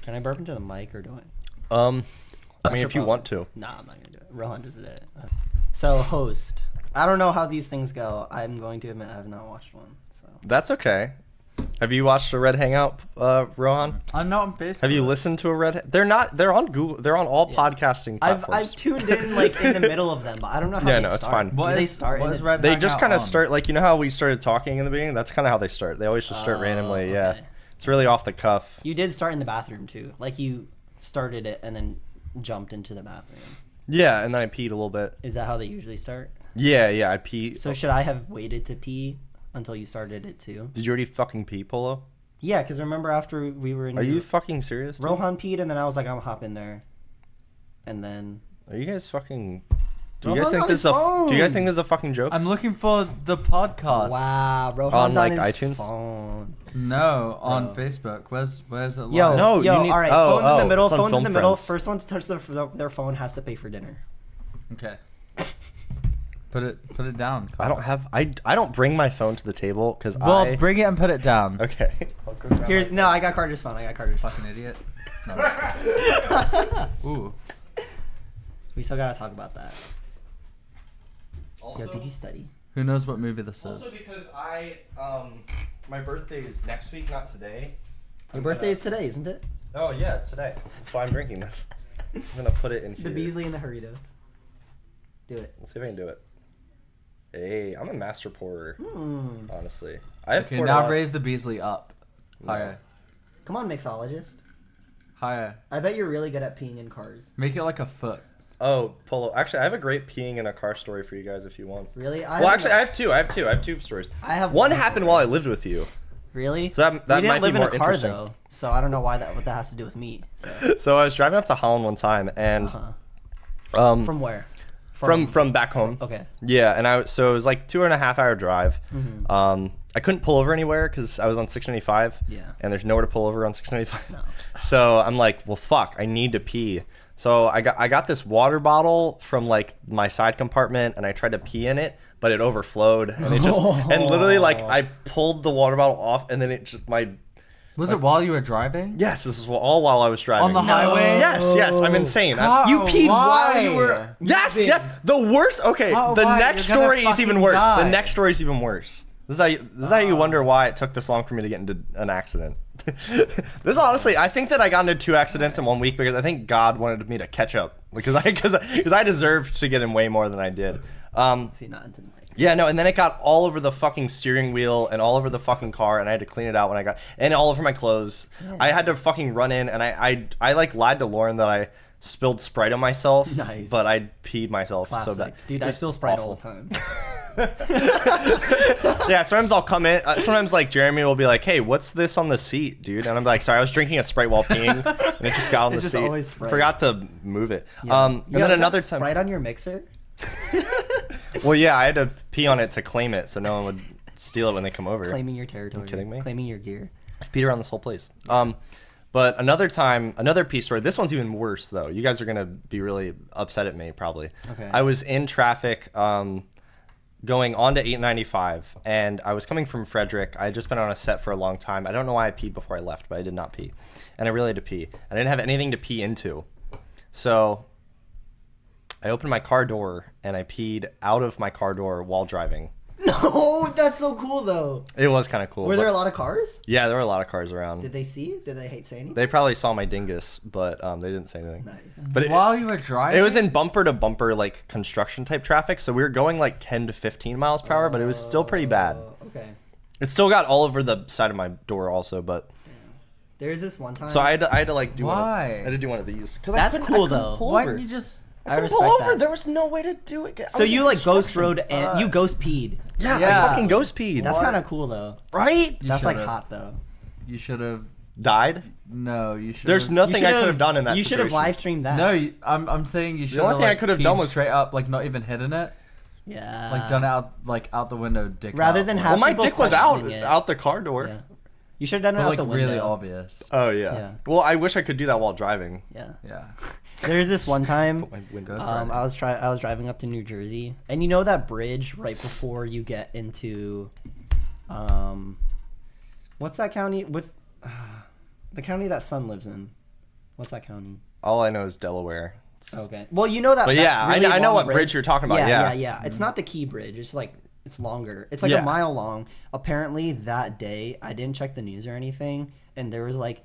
Can I burp into the mic or do I? I mean, if you want to. Nah, I'm not gonna do it. Rohan just did it. So host. I don't know how these things go. I'm going to admit I have not watched one. So That's okay. Have you watched the Red Hangout, Rohan? I'm not on Facebook. Have you listened to a Red? They're on Google. They're on all podcasting platforms. I've tuned in like in the middle of them, but I don't know how Yeah, they no, start. it's fine. Do they start? What is Red They Hangout just kind of on? start like, you know how we started talking in the beginning? That's kind of how they start. They always just start randomly. Yeah, okay. it's really off the cuff. You did start in the bathroom too. Like you started it and then jumped into the bathroom. Yeah, and then I peed a little bit. Is that how they usually start? Yeah, I peed. So should I have waited to pee until you started it too? Did you already fucking pee, Polo? Yeah, because remember after we were in. Are you fucking serious? Dude? Rohan peed and then I was like, I'm gonna hop in there, and then. Are you guys fucking? Do you Rohan's guys think on this is his a? Do you guys phone. think this is a fucking joke? I'm looking for the podcast. Wow, Rohan's On, like, his iTunes? phone. No, on Bro. Facebook. Where's it? Live? Yo, No, you need- all right. oh, phones in the middle. it's on Phones in Film the middle. Friends. First one to touch their phone has to pay for dinner. Okay. Put it down. I don't have. I don't bring my phone to the table because Well, bring it and put it down. Okay. I'll go grab Here's my- no. I got Carter's phone. Fucking idiot. No, I'm just kidding. Ooh. We still gotta talk about that. Also, Yo, did you study? Who knows what movie this also is? because my birthday is next week, not today. Your birthday is today, isn't it? Oh yeah, it's today. That's why I'm drinking this. I'm gonna put it in here. The Beasley and the Doritos. Do it. Let's see if I can do it. Hey, I'm a master pourer. Mm. Honestly, I have Okay, poured now out- raise the Beasley up. No. Higher. Come on, mixologist. Higher. I bet you're really good at peeing in cars. Make it like a foot. Oh, Polo. Actually, I have a great peeing in a car story for you guys if you want. Really? Well, actually, I have two. I have two stories. I have One happened while I lived with you. Really? So that we might didn't be live in more a car interesting. though, so I don't know what that has to do with me. So. So I was driving up to Holland one time, and From where? from back home. Okay. Yeah, and so it was like 2.5 hour drive. I couldn't pull over anywhere because I was on 695. Yeah. And there's nowhere to pull over on 695. No. So I'm like, well, fuck, I need to pee. So I got this water bottle from like my side compartment, and I tried to pee in it, but it overflowed, and it just and literally like I pulled the water bottle off, and then it just Was it while you were driving? Yes, this is all while I was driving. On the highway? Yes, I'm insane. You peed Why? while you were. Yes. The worst. Okay, How- the why? next You're gonna story is fucking even worse. die. The next story is even worse. This is how you wonder why it took this long for me to get into an accident. This honestly, I think that I got into 2 accidents in 1 week because I think God wanted me to catch up because I deserved to get in way more than I did. See, not into the mic. Yeah, no, and then it got all over the fucking steering wheel and all over the fucking car, and I had to clean it out when I got, and all over my clothes. Yeah. I had to fucking run in, and I like lied to Lauren that I spilled Sprite on myself. Nice. But I peed myself Classic. so bad. Dude, I It's still Sprite awful. all the time. Yeah, sometimes I'll come in. Sometimes like Jeremy will be like, "Hey, what's this on the seat, dude?" And I'm like, "Sorry, I was drinking a Sprite while peeing, and it just got on It's the just seat. always Sprite. Forgot to move it." Yeah. And then another time. Sprite on your mixer? Well, yeah, I had to pee on it to claim it, so no one would steal it when they come over. Claiming your territory. kidding me? Claiming your gear. I've peed around this whole place. But another time, another pee story. This one's even worse though. You guys are gonna be really upset at me probably. Okay. I was in traffic, going on to 895, and I was coming from Frederick. I had just been on a set for a long time. I don't know why I peed before I left, but I did not pee, and I really had to pee. I didn't have anything to pee into, so I opened my car door and I peed out of my car door while driving. No, that's so cool though. It was kind of cool. Were there but- a lot of cars? Yeah, there were a lot of cars around. Did they see? Did they say anything? They probably saw my dingus, but they didn't say anything. Nice. But While you were driving? it was in bumper to bumper like construction type traffic, so we were going like 10 to 15 miles per hour, but it was still pretty bad. Okay. It still got all over the side of my door also, but There's this one time. so I had to like do Why? I had to do one of these. 'Cause That's I couldn't cool, though. pull Why over. didn't you just... I couldn't respect pull over. that. There was no way to do it. So you like ghost construction. road and you ghost peed. Yeah, Yeah. I fucking ghost peed. That's What? kind of cool though. right. You That's like should've. hot though. You should have... Died. No, you should There's nothing I could have done in that You should have situation. live streamed that. No, I'm saying you should only have thing I like, could have peed done was- straight up, like not even hidden it. Yeah. Like done it out, like out the window, dick Rather out. than Like, have Well, my people dick was out questioning it. out the car door. Yeah. You should have done it but out like the window. really obvious. Oh yeah. Yeah. Well, I wish I could do that while driving. Yeah. Yeah. There's this one time. My windows. Ghost I was driving up to New Jersey, and you know that bridge right before you get into, what's that county with, the county that Son lives in, What's that county? All I know is Delaware. Okay. Well, you know that. But that yeah, really I know long what bridge you're talking about. Yeah. It's not the Key Bridge. It's like it's longer. It's like a mile long. Apparently, that day I didn't check the news or anything, and there was like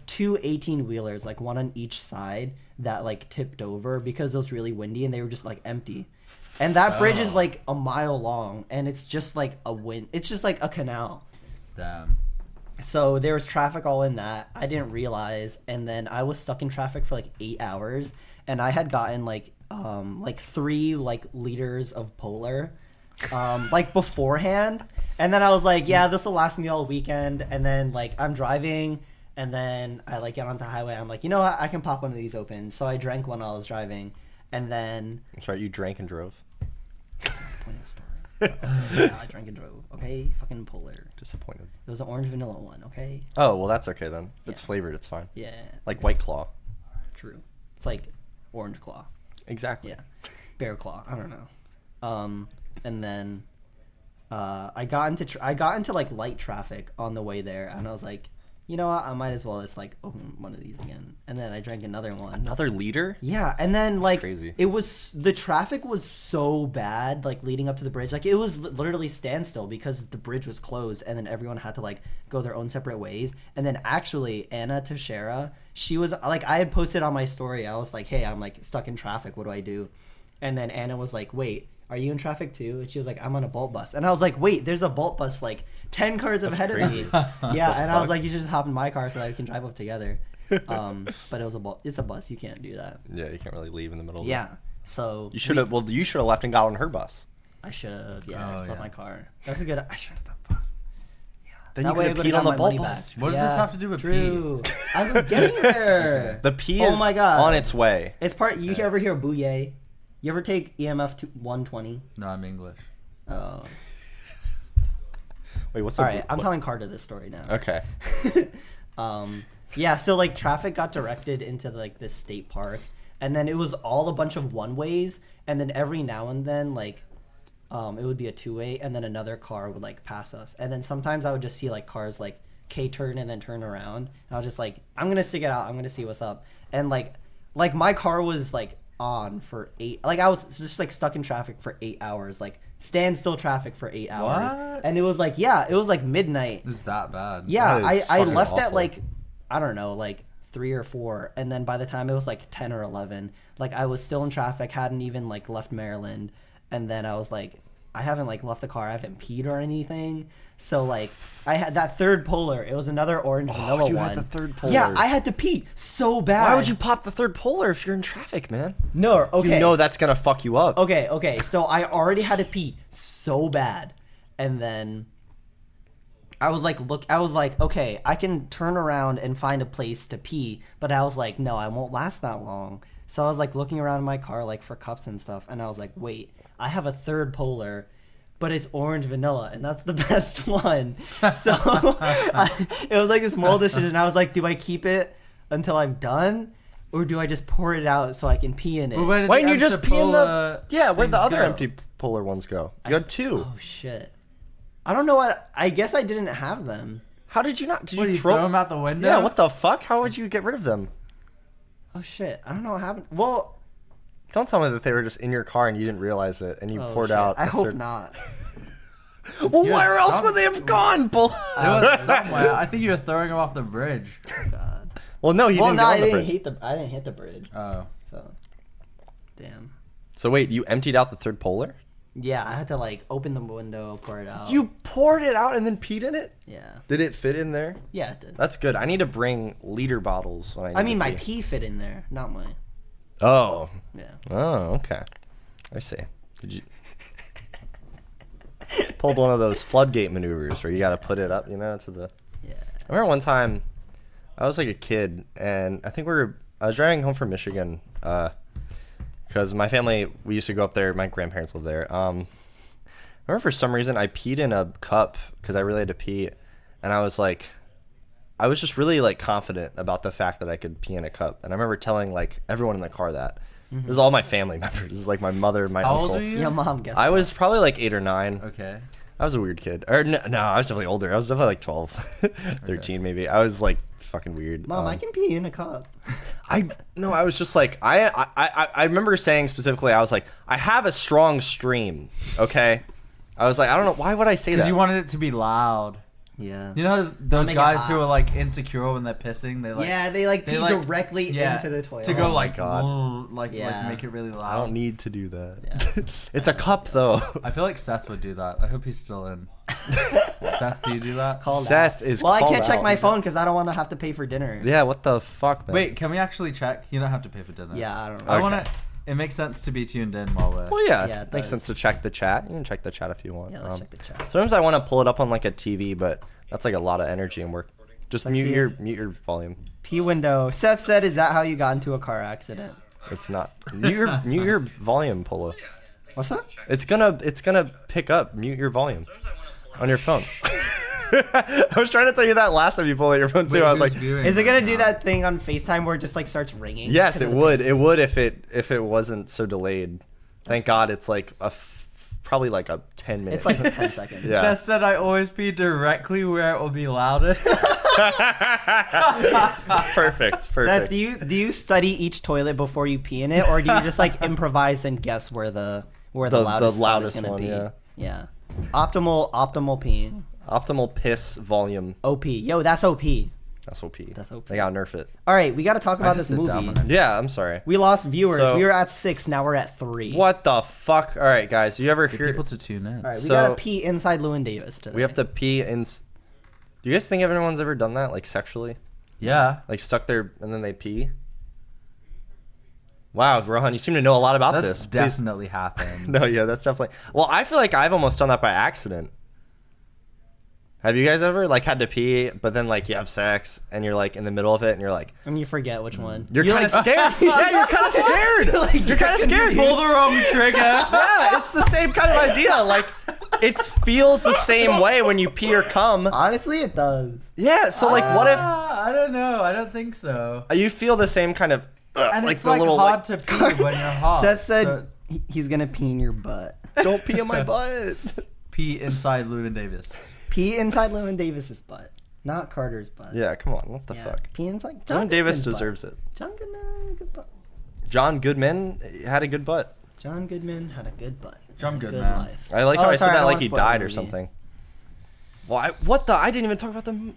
two 18-wheelers, like one on each side, that like tipped over because it was really windy and they were just like empty. And that bridge is like a mile long, and it's just like it's just like a canal. Damn. So there was traffic all in that. I didn't realize, and then I was stuck in traffic for like 8 hours, and I had gotten like 3 like liters of Polar like beforehand, and then I was like, yeah, this will last me all weekend. And then like I'm driving, and then I like get onto the highway. I'm like, you know what, I can pop one of these open. So I drank one while I was driving, and then That's right, you drank and drove. that's not the point of the story. Yeah, I drank and drove. Okay, fucking Polar. Disappointed. It was an orange vanilla one. Okay. Oh well, that's okay then. If it's Yeah. flavored, it's fine. Yeah. Like White Claw. True. It's like orange claw. Exactly. Yeah. Bear claw. I don't know. And then I got into like light traffic on the way there, and I was like, you know what, I might as well just like open one of these again. And then I drank another one. Another liter? Yeah, and then like Crazy. the traffic was so bad like leading up to the bridge. Like it was literally standstill because the bridge was closed, and then everyone had to like go their own separate ways. And then actually Anna Teixeira, she was like, I had posted on my story, I was like, hey, I'm like stuck in traffic, what do I do? And then Anna was like, wait, are you in traffic too? And she was like, I'm on a Bolt bus. And I was like, wait, there's a Bolt bus like 10 cars ahead of me. Yeah, and I was like, you should just hop in my car so that we can drive up together. But it was it's a bus. You can't do that. Yeah, you can't really leave in the middle of Yeah. So You should have you should have left and got on her bus. I should have. Yeah, Oh, just left yeah. my car. That's a good. I should have done that. Yeah. Then That you way could I have would've peed on got the my money Bolt back. bus. What does this have to do with true. I was getting there. The pee Oh is my God. on its way. It's part. You ever hear Bouye? You ever take EMF 120? No, I'm English. Oh. Wait, what's All the right. I'm telling Carter this story now. Okay. Yeah, so like traffic got directed into like this state park, and then it was all a bunch of one ways, and then every now and then like it would be a 2-way, and then another car would like pass us, and then sometimes I would just see like cars like K-turn and then turn around, and I was just like, I'm gonna stick it out, I'm gonna see what's up. And like my car was like on for 8, like I was just like stuck in traffic for 8 hours, like standstill traffic for 8 hours. What? And it was like, yeah, it was like midnight. It's that bad. Yeah, That is I fucking left at awful. like, I don't know, like 3 or 4, and then by the time it was like 10 or 11, like I was still in traffic, hadn't even like left Maryland, and then I was like, I haven't like left the car, I haven't peed or anything. So like I had that third Polar, it was another orange vanilla you one. had the third Polar. Yeah, I had to pee so bad. Why would you pop the third Polar if you're in traffic, man? No, okay. You know that's gonna fuck you up. Okay, so I already had to pee so bad, and then I was like, okay, I can turn around and find a place to pee, but I was like, no, I won't last that long. So I was like looking around in my car like for cups and stuff, and I was like, wait, I have a third Polar, but it's orange vanilla, and that's the best one. So it was like this moral decision. I was like, do I keep it until I'm done, or do I just pour it out so I can pee in it? But where did Why the didn't you just pee in the? Polar Yeah, where'd the things other go? empty Polar ones go? You had 2. Oh shit! I don't know what. I guess I didn't have them. How did you not? Did What, you you throw them out the window? Yeah, what the fuck? How would you get rid of them? Oh shit! I don't know what happened. Well, Don't tell me that they were just in your car and you didn't realize it and you oh, poured shit. out. I a hope third- not. Well, You had where else would some- they have gone, Bull? It was somewhere. I think you were throwing them off the bridge. God. Well, no, he Well, didn't no, go I on the didn't bridge. hit the bridge. Oh. So, damn. So wait, you emptied out the third Polar? Yeah, I had to like open the window, pour it out. You poured it out and then peed in it? Yeah. Did it fit in there? Yeah, it did. That's good. I need to bring liter bottles when I need I mean, to my pee. pee fit in there, not my. Oh. Yeah. Oh, okay. I see. Did you pulled one of those floodgate maneuvers where you got to put it up, to the. Yeah. I remember one time, I was like a kid, and I think I was driving home from Michigan, because my family, we used to go up there. My grandparents live there. I remember for some reason I peed in a cup because I really had to pee, and I was just really like confident about the fact that I could pee in a cup, and I remember telling like everyone in the ar that. This is all my family members. This is like my mother, my How uncle. old are you? Yeah, mom guessed. I was probably like 8 or 9. Okay. I was a weird kid. Or no, I was definitely older. I was definitely like 12, 13 maybe. I was like fucking weird. Mom, I can pee in a cup. I was just like I remember saying specifically, I was like, I have a strong stream. Okay. I was like, I don't know, why would I say that? Because you wanted it to be loud. Yeah. You know those make it guys who hot. are like insecure when they're pissing. They like They pee like- directly yeah, into the toilet. to go my like God. like Yeah. make it really loud. I don't need to do that. Yeah. It's a cup though. I feel like Seth would do that. I hope he's still in. Seth, do you do that? Called Seth out. is Well, I called can't check out. my phone because I don't want to have to pay for dinner. Yeah, what the fuck, man? Wait, can we actually check? You don't have to pay for dinner. Yeah, I don't know. I Okay. want to. It makes sense to be tuned in while we're. Well, yeah, Yeah, it it makes does. sense to check the chat. You can check the chat if you want. Yeah, let's check the chat. Sometimes I want to pull it up on like a TV, but that's like a lot of energy and work. Just Lexi mute your volume. P window. Seth said, "Is that how you got into a car accident?" It's not. Mute your volume, Polo. What's that? It's gonna pick up. Mute your volume on your phone. I was trying to tell you that last time you pulled out your phone too. Wait, I was who's like, viewing Is it right gonna now? do that thing on FaceTime where it just like starts ringing? yes, 'Cause it of the would. beep? It would if it wasn't so delayed. Thank God, it's like probably like a 10 minute. It's like 10 seconds. Yeah. Seth said I always pee directly where it will be loudest. Perfect. Seth, do you study each toilet before you pee in it, or do you just like improvise and guess where the loudest spot is gonna one, be? yeah. Yeah. Optimal peeing. Optimal piss volume. OP. Yo, that's OP. That's OP. That's OP. They gotta nerf it. All right, we got to talk about just this sit down movie. on it. Yeah, I'm sorry. We lost viewers. So- We were at 6. Now we're at 3. What the fuck? All right, guys. You ever Get hear? people to tune in. All right, we So- gotta pee inside Llewyn Davis today. We have to pee in. Do you guys think everyone's ever done that, like sexually? Yeah. Like stuck there and then they pee? Wow, Rohan, you seem to know a lot about That's this. Please- definitely happened. No, yeah, that's definitely. Well, I feel like I've almost done that by accident. Have you guys ever like had to pee, but then like you have sex and you're like in the middle of it and you're like And you forget which one. you're kind of like, scared. Yeah, you're kind of scared. You're kind of scared. Pull the wrong trigger. Yeah, it's the same kind of idea. Like it feels the same way when you pee or come. Honestly, it does. Yeah. So like, what if I don't know. I don't think so. you feel the same kind of And like it's the like little hard like, to pee when you're hot. Seth said so he's gonna pee in your butt. don't pee in my butt. pee inside Llewyn Davis. Pee inside Llewyn Davis's butt, not Carter's butt. Yeah, come on. What the Yeah, fuck? Pee inside. John Davis Goodman's deserves butt. it. John Goodman, good butt. John Goodman had a good butt. John Goodman had a good butt. John Had a Goodman. Good life. I like how Oh, I sorry, said I that don't like wanna he spoil the died or movie. something. Well, what the? I didn't even talk about the.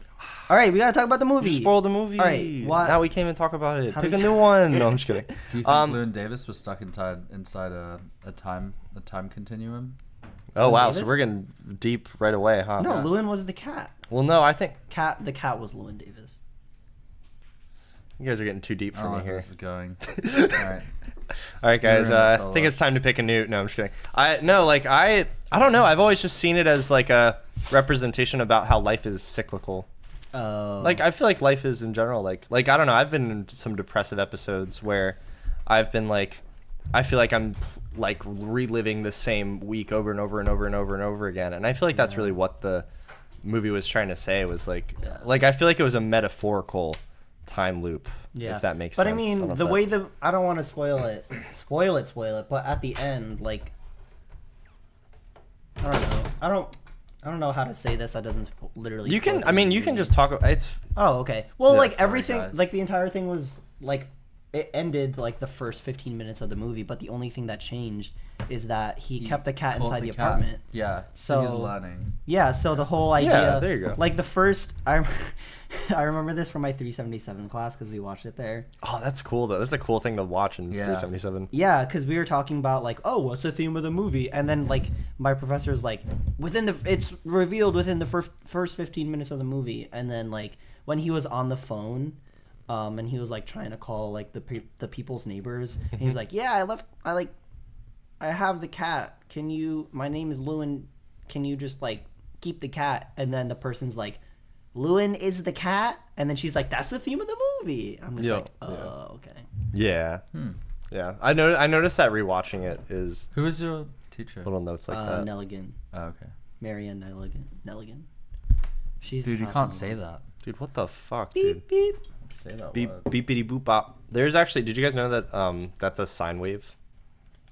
All right, we gotta talk about the You movie. spoiled the movie. All right, what? Now we can't even talk about it. How Pick do a we- new one. No, I'm just kidding. Do you think Llewyn Davis was stuck inside a time continuum? Oh wow, Davis? so we're getting deep right away, huh? No, Llewyn was the cat. Well, no, I think The cat was Llewyn Davis. you guys are getting too deep I for don't know me where here. this is going. All right. All right, guys. You're gonna I tell think us. it's time to pick a new. No, I'm just kidding. I don't know. I've always just seen it as like a representation about how life is cyclical. Oh. Like I feel like life is in general like I don't know. I've been in some depressive episodes where I've been like I feel like I'm like reliving the same week over and over and over and over and over again, and I feel like that's really what the movie was trying to say. Was like like I feel like it was a metaphorical time loop. Yeah, if that makes but sense. I mean, don't know the if way that- I don't want to spoil it. Spoil it. But at the end, like, I don't know. I don't know how to say this. That doesn't literally. you spoil can. the I mean, you can movie. just talk. It's Oh, okay. Well, Yeah, like sorry, everything, guys. like the entire thing was like it ended like the first 15 minutes of the movie, but the only thing that changed is that he kept the cat Called inside the cat. apartment. Yeah. So he's So- learning. Yeah, so the whole idea. there you go. Like the first, I remember this from my 377 class because we watched it there. oh, that's cool though. That's a cool thing to watch in Yeah. 377. Yeah, because we were talking about like, oh, what's the theme of the movie? And then like my professor's like, it's revealed within the first 15 minutes of the movie. And then like when he was on the phone, and he was like trying to call like the people's neighbors, and he's like, yeah, I have the cat. My name is Llewyn. Can you just like keep the cat? And then the person's like, Llewyn is the cat? And then she's like, that's the theme of the movie. I'm just Yeah, like, oh, okay. Yeah. Yeah. I noticed that rewatching it is Who was your teacher? little notes like that. Nelligan. Oh, okay. Marianne Nelligan. She's Dude, you the can't class say number that. Dude, what the fuck, Beep, dude? beep. Say that Beep word. beepity boop bop. There's actually. Did you guys know that that's a sine wave?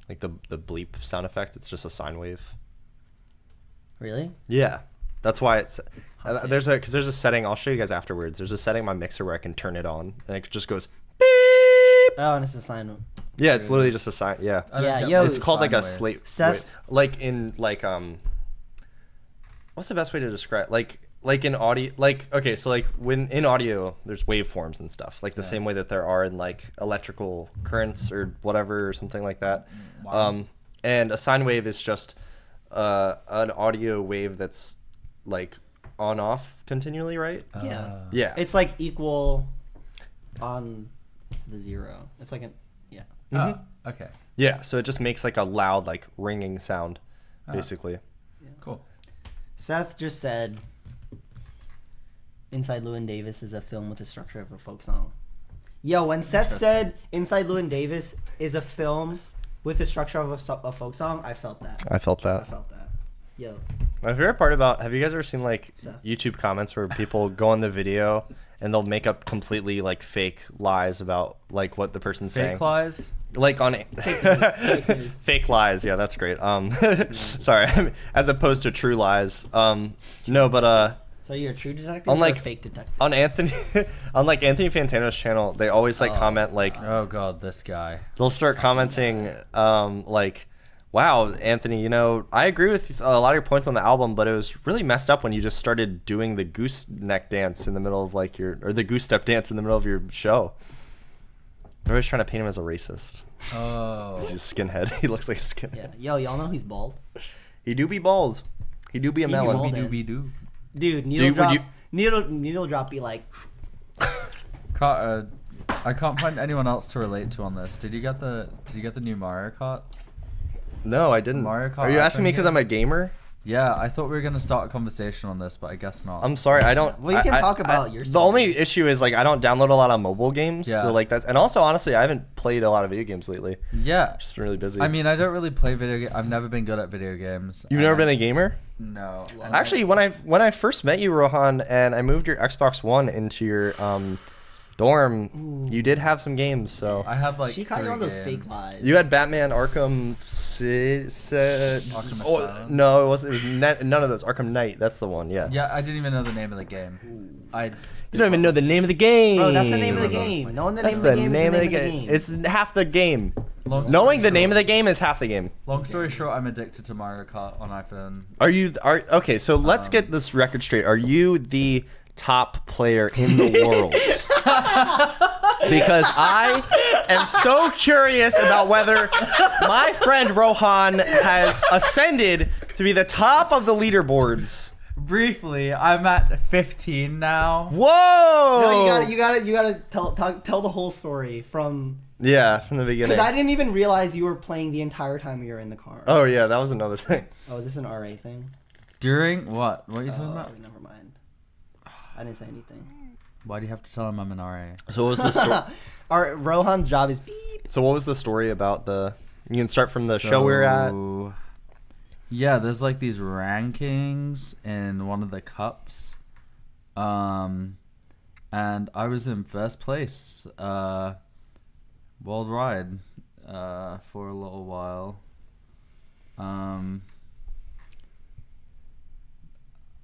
Like the bleep sound effect. It's just a sine wave. Really? Yeah, that's why it's Hot take. there's a setting. I'll show you guys afterwards. There's a setting on my mixer where I can turn it on and it just goes beep. Oh, and it's a sign. Yeah, it's literally just a sign. Yeah, I don't Yeah, get yo, the it's called like sine a wave. slate. Seth- wave. Like in like what's the best way to describe like in audio, like okay, so like when in audio there's waveforms and stuff, like the same way that there are in like electrical currents or whatever or something like that. Wow. And a sine wave is just an audio wave that's like on off continually, right? Yeah. Yeah. It's like equal on the zero. It's like Okay. Yeah, so it just makes like a loud like ringing sound Ah. basically. Cool. Seth just said Inside Llewyn Davis is a film with the structure of a folk song. Yo, when Seth said Inside Llewyn Davis is a film with the structure of a folk song, I felt that. I felt I that. felt that. Yo. My favorite part about, have you guys ever seen like Seth. YouTube comments where people go on the video and they'll make up completely like fake lies about like what the person's saying? Fake lies. Like on Fake news. fake lies. Yeah, that's great. Sorry, as opposed to true lies. No, but So you're a true detective On, or like- a fake detective? on Anthony, on like Anthony Fantano's channel, they always like comment like Oh god, this guy. they'll start commenting like, wow, Anthony, you know, I agree with a lot of your points on the album, but it was really messed up when you just started doing the goose neck dance in the middle of like or the goose step dance in the middle of your show. They're always trying to paint him as a racist. Oh. He's a skinhead. He looks like a skinhead. Yeah. Yo, y'all know he's bald? He do be bald. He do be a He be melon. bald. Doobie doo. Dude, would needle drop. you- Needle drop be like. I can't find anyone else to relate to on this. Did you get the new Mario Kart? No, I didn't. Mario Kart Are you asking me because iPhone I'm a gamer? Yeah, I thought we were gonna start a conversation on this, but I guess not. I'm sorry, I don't. Well, you can I- talk about your The story. only issue is like I don't download a lot of mobile games, Yeah. so like that's. And also, honestly, I haven't played a lot of video games lately. Yeah. Just been really busy. I mean, I don't really play video games. I've never been good at video games. You've never been a gamer? No. And Actually, when I first met you, Rohan, and I moved your Xbox One into your dorm, you did have some games. So I had like She caught you 3 on those games. fake lies. you had Batman Arkham. Arkham Oh Asylum? no, it was. It was none of those. Arkham Knight. That's the one. Yeah. Yeah, I didn't even know the name of the game. You don't even know the name of the game. Bro, that's the name of the game. Knowing the That's name of the the game name is of the the name game. of the game. It's half the game. Long story Knowing the name of short- the game is half the game. Long story short, I'm addicted to Mario Kart on iPhone. Are okay? So let's get this record straight. Are you the top player in the world? Because I am so curious about whether my friend Rohan has ascended to be the top of the leaderboards. Briefly, I'm at 15 now. Whoa! No, you gotta tell the whole story from. Yeah, from the beginning. Because I didn't even realize you were playing the entire time you were in the car. Oh yeah, that was another thing. Oh, is this an RA thing? During what? What are you talking Oh, about? never mind. I didn't say anything. Why do you have to tell him I'm an RA? So what was the Rohan's job is beep. So what was the story about the? You can start from the show we were at. Yeah, there's like these rankings in one of the cups. And I was in first place worldwide for a little while.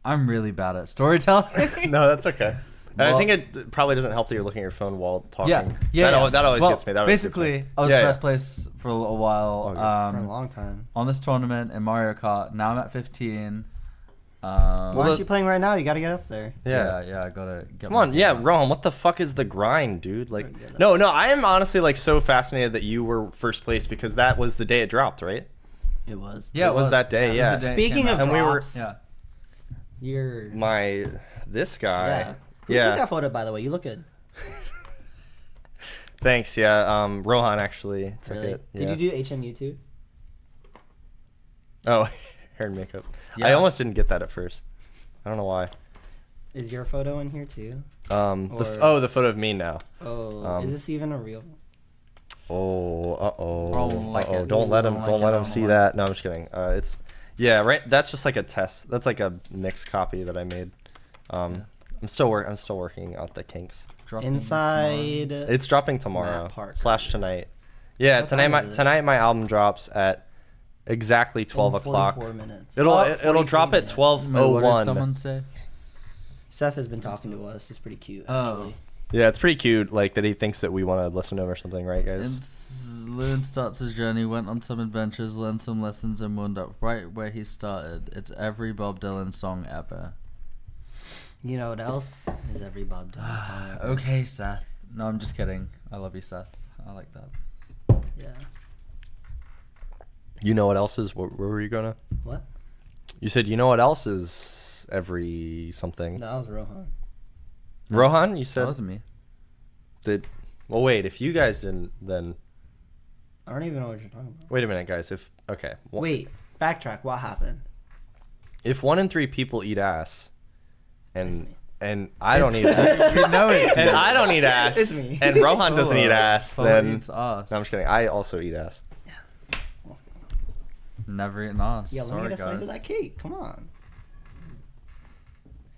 I'm really bad at storytelling. No, that's okay. And I Well- think it probably doesn't help that you're looking at your phone while talking. Yeah. That always Well, gets me. That always gets basically, me. I was Yeah, first place for a little while. Okay. For a long time. On this tournament in Mario Kart. Now I'm at 15. Why Well, aren't you playing right now? You gotta get up there. Yeah. I gotta get. Come my on, game yeah, on. Rohan, what the fuck is the grind, dude? Like, Yeah. no, I am honestly like so fascinated that you were first place because that was the day it dropped, right? It was. Yeah, It was that day, it was yeah. the day it Speaking came of out. And we were- drops, yeah. you're. This guy. Yeah. Who Yeah. took that photo, by the way? You look good. Thanks, yeah. Rohan actually took Really? it. Did yeah. you do HMU too? Oh, hair and makeup. Yeah. I almost didn't get that at first. I don't know why. Is your photo in here too? The photo of me now. Oh, is this even a real? Oh, Don't like it. Don't let him. Don't Don't like let it, him don't see like that. No, I'm just kidding. Yeah, right. That's just like a test. That's like a mixed copy that I made. I'm still working out the kinks. Dropping Inside. It's dropping tomorrow Matt Parker. / tonight. Yeah, What time is it? tonight my album drops at exactly 12 In o'clock. 44 minutes. It'll Oh, it'll 43 drop at minutes. 12:01. What did someone say? Seth has been talking to us. He's pretty cute, Oh. actually. Yeah, it's pretty cute. Like that he thinks that we want to listen to him or something, right, guys? Loon starts his journey, went on some adventures, learned some lessons, and wound up right where he started. It's every Bob Dylan song ever. You know what else is every Bob Dylan song ever? Okay, Seth. No, I'm just kidding. I love you, Seth. I like that. Yeah. You know what else is? Where were you gonna? What? You said you know what else is every something. No, that was Rohan. Rohan, you That said wasn't me. did. Well, wait. If you guys didn't, then I don't even know what you're talking about. wait a minute, guys. If okay, Wait, backtrack. What happened? if 1 in 3 people eat ass, It's and me. and I don't eat ass, You know it's and I don't eat ass, It's me. and Rohan doesn't eat ass, then It's us. no, I'm just kidding. I also eat ass. Never eaten us. Yeah, let me Sorry, get a slice of guys. that cake. Come on.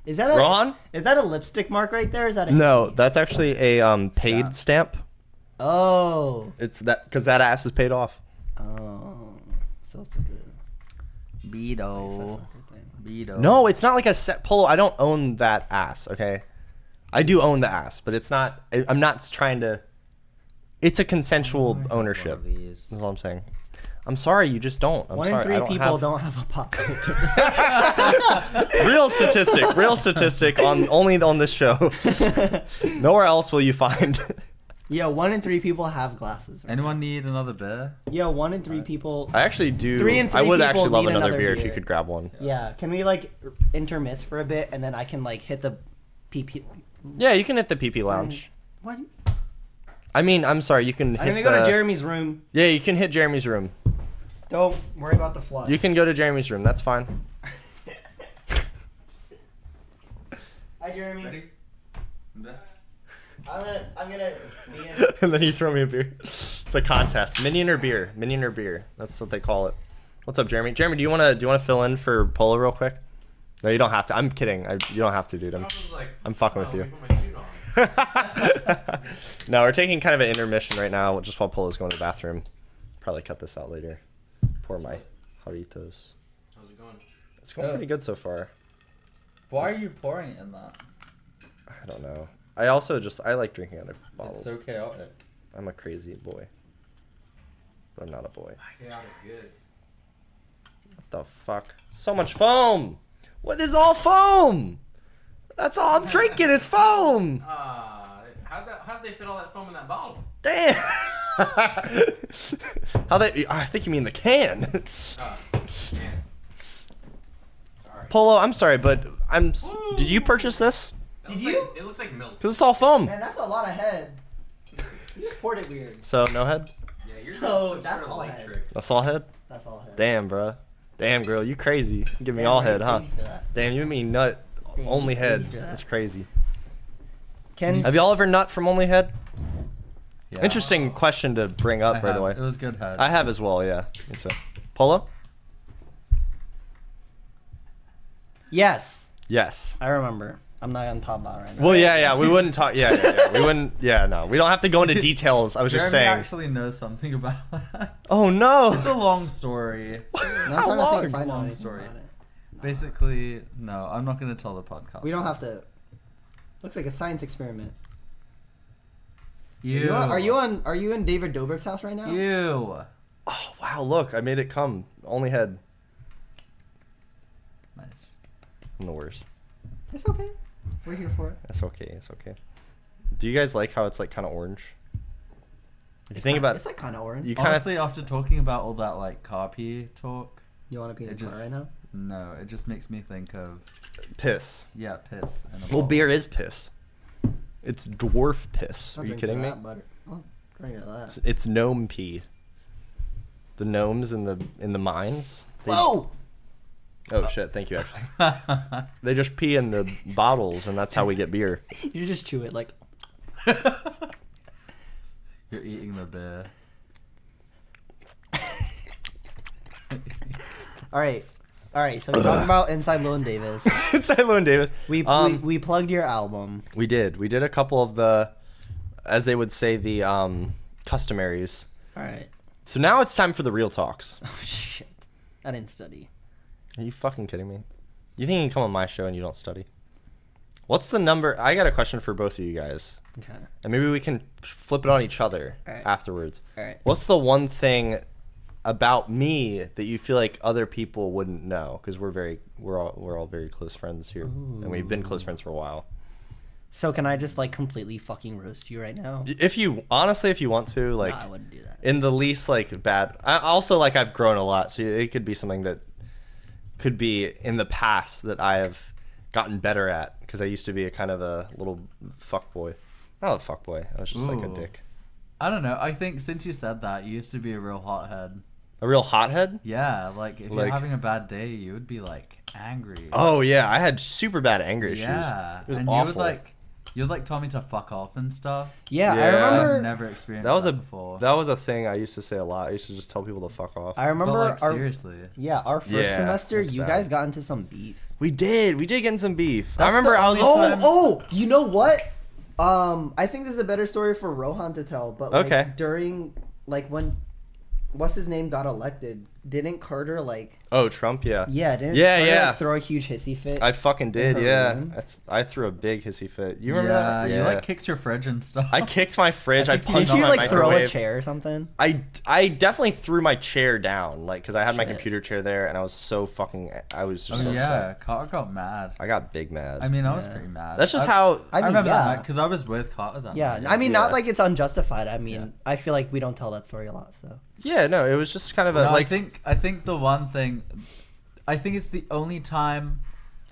Is that a Rohan? Is that a lipstick mark right there? Or is that a No, T? that's actually a paid stamp. Oh. It's that because that ass is paid off. Oh. So it's a good. Beto. Thing. Beto. No, it's not like a set polo. I don't own that ass. Okay, I do own the ass, but it's not. I'm not trying to. It's a consensual ownership. These. That's all I'm saying. I'm sorry, you just don't. I'm 1 sorry. in 3 I don't people have... don't have a pop filter. Real statistic on only on this show. Nowhere else will you find. Yo, 1 in 3 people have glasses. Right? Anyone need another beer? Yo, 1 in 3 people. I actually do. 3 and 3 I would people actually love need another another beer if you beer. could grab one. Yeah, can we like intermiss for a bit and then I can like hit the PP? Yeah, you can hit the PP lounge. What? I mean, I'm sorry, you can. I'm hit gonna go to the- Jeremy's room. Yeah, you can hit Jeremy's room. Don't worry about the flush. You can go to Jeremy's room. That's fine. Hi, Jeremy. Ready? I'm gonna be in. And then you throw me a beer. It's a contest. Minion or beer? Minion or beer? That's what they call it. What's up, Jeremy? Jeremy, do you wanna fill in for Polo real quick? No, you don't have to. I'm kidding. You don't have to, dude. I'm fucking with you. No, we're taking kind of an intermission right now, just while Polo's going to the bathroom. Probably cut this out later. Pour my Jarritos. How's it going? It's going pretty good so far. Why are you pouring it in that? I don't know. I also I like drinking out of bottles. It's so chaotic. I'm a crazy boy. But I'm not a boy. Yeah, good. What the fuck? So much foam! What is all foam? That's all I'm drinking is foam! How'd they fit all that foam in that bottle? Damn! How they? I think you mean the can. Man. Polo, I'm sorry, but Did you purchase this? Did you? It looks like milk. Cause it's all foam. Man, that's a lot of head. You poured it weird. So no head. Yeah, you're So, doing some that's sort of all light I had. trick. That's all head. That's all head. Damn, bruh. Damn, girl, you crazy. You give me Damn, all are you head, huh? crazy for that? Damn, you mean nut. Damn, Only you head. crazy for that. That's crazy. Ken, Have y'all ever nut from only head? Yeah. Interesting question to bring I up right have. away. It was good head. I have as well, yeah. Me too. Polo? Yes, Yes. I remember. I'm not on top about it right now. Well, yeah, we wouldn't talk. Yeah. We wouldn't. Yeah, no, we don't have to go into details. I was just Jeremy saying. actually knows something about that. Oh no! It's a long story. No, I'm How trying to long? think if It's a I know long anything story. about it. Basically, no, I'm not going to tell the podcast. We don't have to. Looks like a science experiment. You. Are you in David Dobrik's house right now? You. Oh wow! Look, I made it come. Only head. Nice. I'm the worst. It's okay. We're here for it. That's okay. It's okay. Do you guys like how it's like kind of orange? If you think about, It's like kind of orange. you kind of. Honestly, after talking about all that like copy talk, You want to be in it the car just right now? no, it just makes me think of Piss. piss. In a Well, bottle. beer is piss. It's dwarf piss. I'll Are you drink to kidding me? that, but I'll drink to that. It's gnome pee. The gnomes in the mines. Whoa! Oh shit! Thank you. Actually, they just pee in the bottles, and that's how we get beer. You just chew it like. You're eating the beer. All right. So we're talking about Inside Llewyn Davis. It's Llewyn Davis. We plugged your album. We did a couple of the, as they would say, the customaries. All right. So now it's time for the real talks. Oh shit. I didn't study. Are you fucking kidding me? You think you can come on my show and you don't study? What's the number? I got a question for both of you guys. Okay. And maybe we can flip it on each other Alright. afterwards. All right. What's the one thing about me that you feel like other people wouldn't know? Because we're all very close friends here, and we've been close friends for a while. So can I just like completely fucking roast you right now? If you want to, like, No, I wouldn't do that. in the least like bad. I also, like, I've grown a lot, so it could be something that could be in the past that I have gotten better at, because I used to be a kind of a little fuckboy. Not a fuckboy. I was just like a Ooh. dick. I don't know. I think since you said that, you used to be a real hothead. A real hothead? Yeah, like if Like- you're having a bad day, you would be like angry. Oh yeah, I had super bad anger issues. yeah, It was and awful. you'd like tell me to fuck off and stuff. Yeah, I Yeah. remember. I've never experienced That was before. that was a thing I used to say a lot. I used to just tell people to fuck off. I remember. but like our, seriously, our first Yeah, semester, that's you bad. guys got into some beef. We did get in some beef. I That's remember the I was. only time- Oh, you know what? I think this is a better story for Rohan to tell. But like Okay. during like when what's his name got elected, didn't Carter like Oh, Trump, yeah. didn't Yeah, Carter, yeah. like, throw a huge hissy fit? I fucking did, her yeah. room? I threw a big hissy fit. You remember that? you like kicked your fridge and stuff. I kicked my fridge. I I think you punched Did you my like throw a microwave. chair or something? I definitely threw my chair down, like, because I had my Shit. computer chair there, and I was so fucking. I was just Oh so yeah, upset. Carter got mad. I got big mad. I mean, I was Yeah. pretty mad. That's just I, how. I I mean, remember yeah. that because I was with Carter then. Yeah, I mean, not Yeah. like it's unjustified. I mean, Yeah. I feel like we don't tell that story a lot. So Yeah, no, it was just kind of a No, like. I think the one thing, I think it's the only time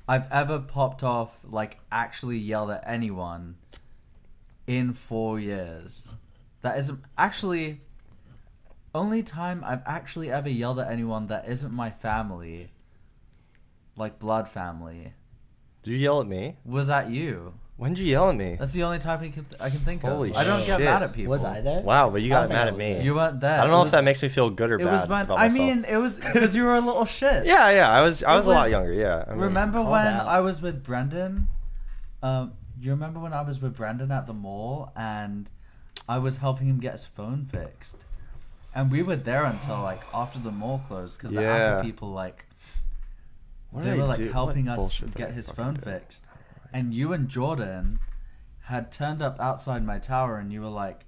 I've ever popped off, like actually yelled at anyone in 4 years. That isn't actually only time I've actually ever yelled at anyone that isn't my family, like blood family, Did you yell at me? was at you. When did you yell at me? That's the only time I can think Holy of. I don't get shit. mad at people. was I there? Wow, but you I got don't think mad I at was me. there. You weren't there. I don't know It if was- that makes me feel good or It bad. was when about I myself. mean it was because you were a little shit. Yeah, I was a lot was- younger. Yeah. I mean, Remember Called when out. I was with Brendan? You remember when I was with Brendan at the mall and I was helping him get his phone fixed, and we were there until like after the mall closed because the Yeah. Apple people like What they did were I like do? helping What us bullshit did get I his fucking phone do? fixed, and you and Jordan had turned up outside my tower and you were like,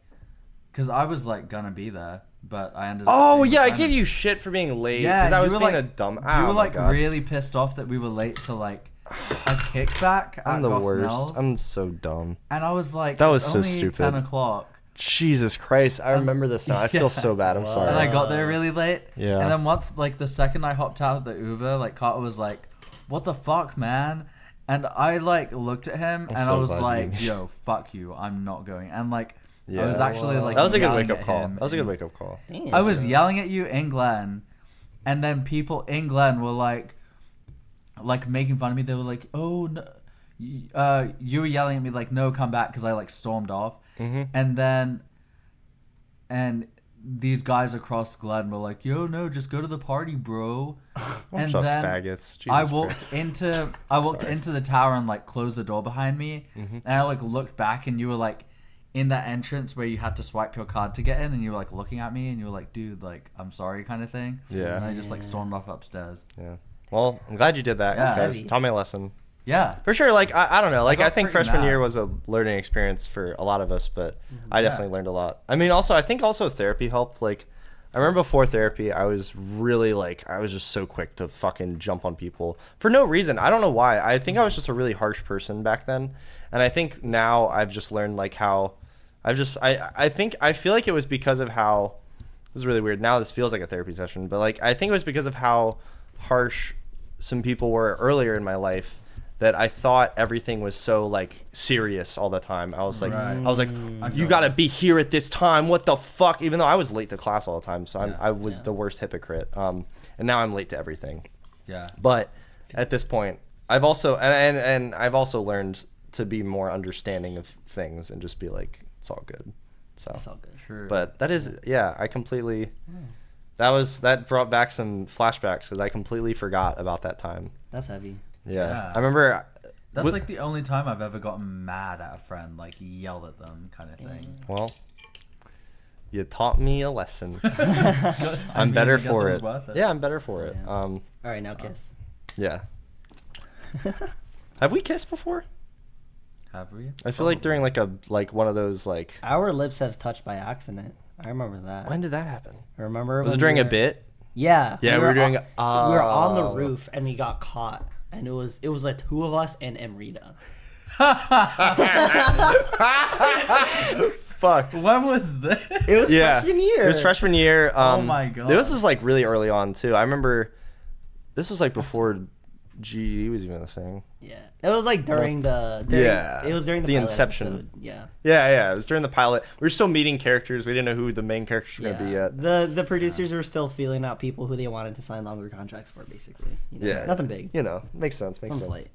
because I was like gonna be there, but I ended up. Oh being yeah, I with gave Brendan. you shit for being late. Yeah, because I you was were being like- a dumb. You Oh were my like God. really pissed off that we were late to like a kickback at I'm the worst. Gosnell's. I'm so dumb. And I was like, That was it's so only stupid. 10 o'clock. Jesus Christ, I remember this now. I feel yeah. so bad. I'm sorry. And I got there really late. Yeah. And then once, like, the second I hopped out of the Uber, like, Carter was like, what the fuck, man? And I, like, looked at him I'm and so I was glad like, you- yo, fuck you. I'm not going. And, like, I Yeah. was actually, like, that was a good yelling wake up at call. him That was a good and- wake up call. Damn. I was yelling at you in Glen, and then people in Glen were like making fun of me. They were like, "Oh, no. You were yelling at me like, no, come back," because I like stormed off, and then, and these guys across Glen were like, "Yo, no, just go to the party, bro." And Bunch of then faggots. Jesus I Christ. walked into the tower and like closed the door behind me, and I like looked back, and you were like in that entrance where you had to swipe your card to get in, and you were like looking at me, and you were like, "Dude, like I'm sorry," kind of thing. Yeah. And I just like stormed off upstairs. Yeah. Well, I'm glad you did that. Yeah. Because Heavy. taught me a lesson. Yeah. For sure, like I don't know, like I got think pretty freshman mad. year was a learning experience for a lot of us, but I definitely learned a lot. I mean, also I think also therapy helped. Like I remember before therapy, I was really like I was just so quick to fucking jump on people for no reason. I don't know why. I think I was just a really harsh person back then, and I think now I've just learned like how I think I feel like it was because of how this is really weird. Now this feels like a therapy session, but like I think it was because of how harsh some people were earlier in my life that I thought everything was so like serious all the time. I was like, Right. I was like, I you feel gotta that. be here at this time. What the fuck? Even though I was late to class all the time, so Yeah. I was the worst hypocrite. And now I'm late to everything. Yeah. But at this point, I've also and I've also learned to be more understanding of things and just be like, it's all good. So, That's all good. True. but that is I completely. That brought back some flashbacks because I completely forgot about that time. That's heavy. Yeah, Yeah. I remember. That's with- like the only time I've ever gotten mad at a friend, like yelled at them, kind of thing. Well, You taught me a lesson. Good. I I'm mean, better I guess for was it. worth it. Yeah, I'm better for it. Yeah. All right, now kiss. Yeah. Have we kissed before? Have we? I feel like during like one of those like. Our lips have touched by accident. I remember that. When did that happen? Remember? Was when it during we a were- bit? Yeah. Yeah, we were doing. We were on the Oh. roof and we got caught, and it was like two of us and Emrita. Fuck. When was this? It was Yeah. freshman year. It was freshman year. Oh my God. This was like really early on too. I remember. This was like before GED was even a thing. Yeah. It was like during the. Yeah. It was during the The pilot inception. episode. Yeah. Yeah. It was during the pilot. We were still meeting characters. We didn't know who the main characters were Yeah. gonna be yet. The producers were still feeling out people who they wanted to sign longer contracts for, basically. You know, Yeah. Nothing big. You know, makes sense. Makes Some sense. slight.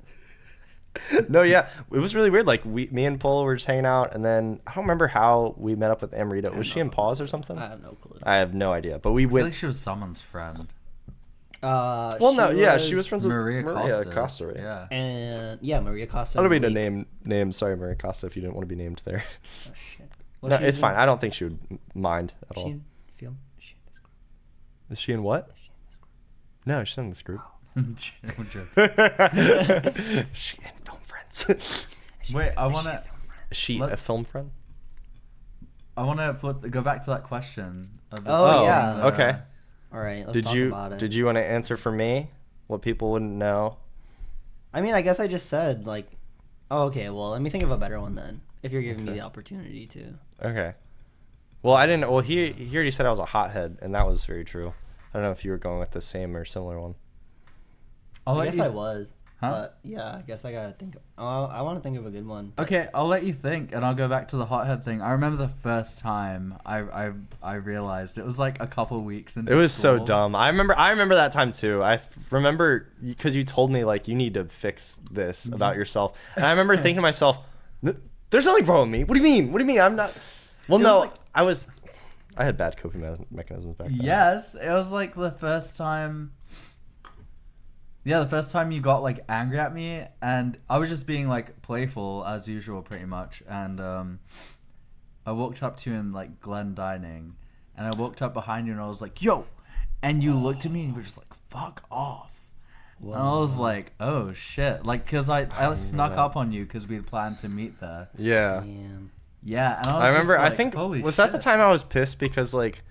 No, yeah, it was really weird. Like me and Polo were just hanging out, and then I don't remember how we met up with Amrita. Was she in pause or something? I have no clue. I have no idea. But we I feel went. like she was someone's friend. Well, no, yeah, she was friends with Maria Costa. Costa, right? Yeah. And yeah, Maria Costa. I don't mean to Malik. name. Sorry, Maria Costa, if you didn't want to be named there. Oh, shit. No, What's she it's in? fine. I don't think she would mind at She all. in film? She in this group? Is she in what? No, she's in this group. I'm joking. She in film friends. Wait, I wanna Is she a Let's- film friend? go back to that question. Of the Oh, thing, yeah. Okay. All right, let's Did talk you about it. did you want to answer for me? What people wouldn't know? I mean, I guess I just said like, oh, okay. Well, let me think of a better one then. If you're giving me the opportunity to. Okay. Well, I didn't. Well, he already said I was a hothead, and that was very true. I don't know if you were going with the same or similar one. I guess I was. Huh? But yeah, I guess I gotta think. I want to think of a good one. Okay, I'll let you think, and I'll go back to the hothead thing. I remember the first time I realized it was like a couple weeks into It was so school. dumb. I remember that time too. I remember because you told me like you need to fix this about yourself, and I remember thinking to myself, "There's nothing wrong with me. What do you mean? What do you mean? I'm not." Well, It no, was like- I had bad coping mechanisms back then. Yes, it was like the first time. Yeah, the first time you got like angry at me, and I was just being like playful as usual, pretty much. And I walked up to you in like Glen Dining, and I walked up behind you, and I was like, "Yo," and you looked at me, and you were just like, "Fuck off." And I was like, "Oh shit!" Like, cause I snuck up on you because we had planned to meet there. Yeah. Damn. Yeah, and I was I remember. Just like, I think holy was that the shit. time I was pissed because like,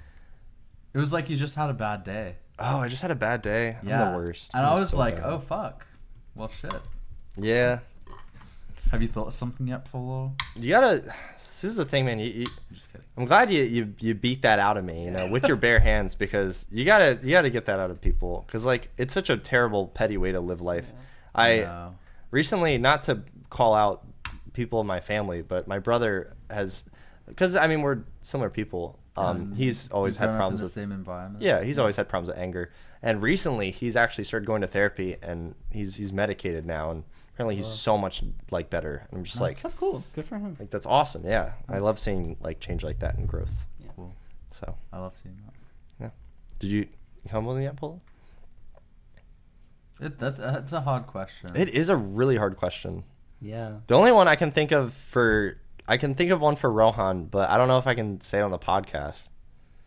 It was like you just had a bad day. oh, I just had a bad day. Yeah, I'm the worst. And I'm I was so like, bad. "Oh fuck." Well, shit. Yeah. Have you thought of something yet, Polo? You gotta. This is the thing, man. I'm Just kidding. I'm glad you beat that out of me, you know, with your bare hands, because you gotta get that out of people, because like it's such a terrible petty way to live life. I No. recently, not to call out people in my family, but my brother has, because I mean we're similar people. He's always You've had grown up problems in the with same environment. yeah, he's always had problems with anger, and recently he's actually started going to therapy, and he's medicated now, and apparently he's so much like better. And I'm just like That's cool. Good for him. that's awesome. Yeah, I love seeing like change like that and growth. Cool. So I love seeing that. yeah, did you come with me yet, Polo? That's a hard question. It is a really hard question. Yeah. The only one I can think of one for Rohan, but I don't know if I can say it on the podcast.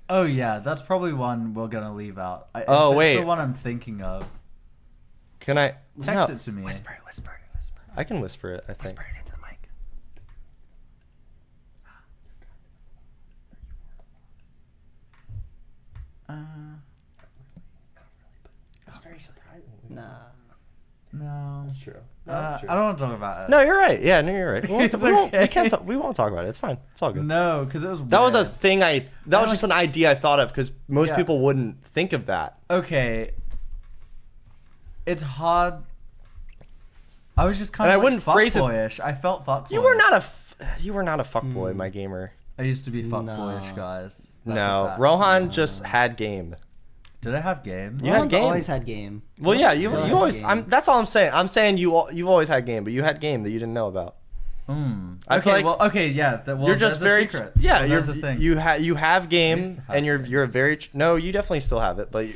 Oh yeah, that's probably one we're gonna leave out. Oh, It's wait. the one I'm thinking of. Can I Text no, it to me. Whisper. I can whisper it, I think. Whisper it into the mic. Nah. No. True. I don't want to talk about it. No, you're right. Yeah, no, you're right. It's We okay. can't talk, we won't talk about it. It's fine. It's all good. No, because it was. That was a weird. thing that was just an idea I thought of, because most Yeah. people wouldn't think of that. Okay. It's hard. I was just kind And of I wouldn't phrase it- fuckboyish. I felt fuckboyish. You were not a fuckboy, my gamer. I used to be fuckboyish, No. guys. That's a No, fact. Rohan just had game. Did I have game? You had Rohan's game. always had game. Well, yeah, you Still has always. game. That's all I'm saying. I'm saying you've always had game, but you had game that you didn't know about. I Okay, feel like well, okay, yeah. Well, you're just there's the very secret. yeah. Well, you're there's the thing. you have game, used to have and you're game. a very no. You definitely still have it, but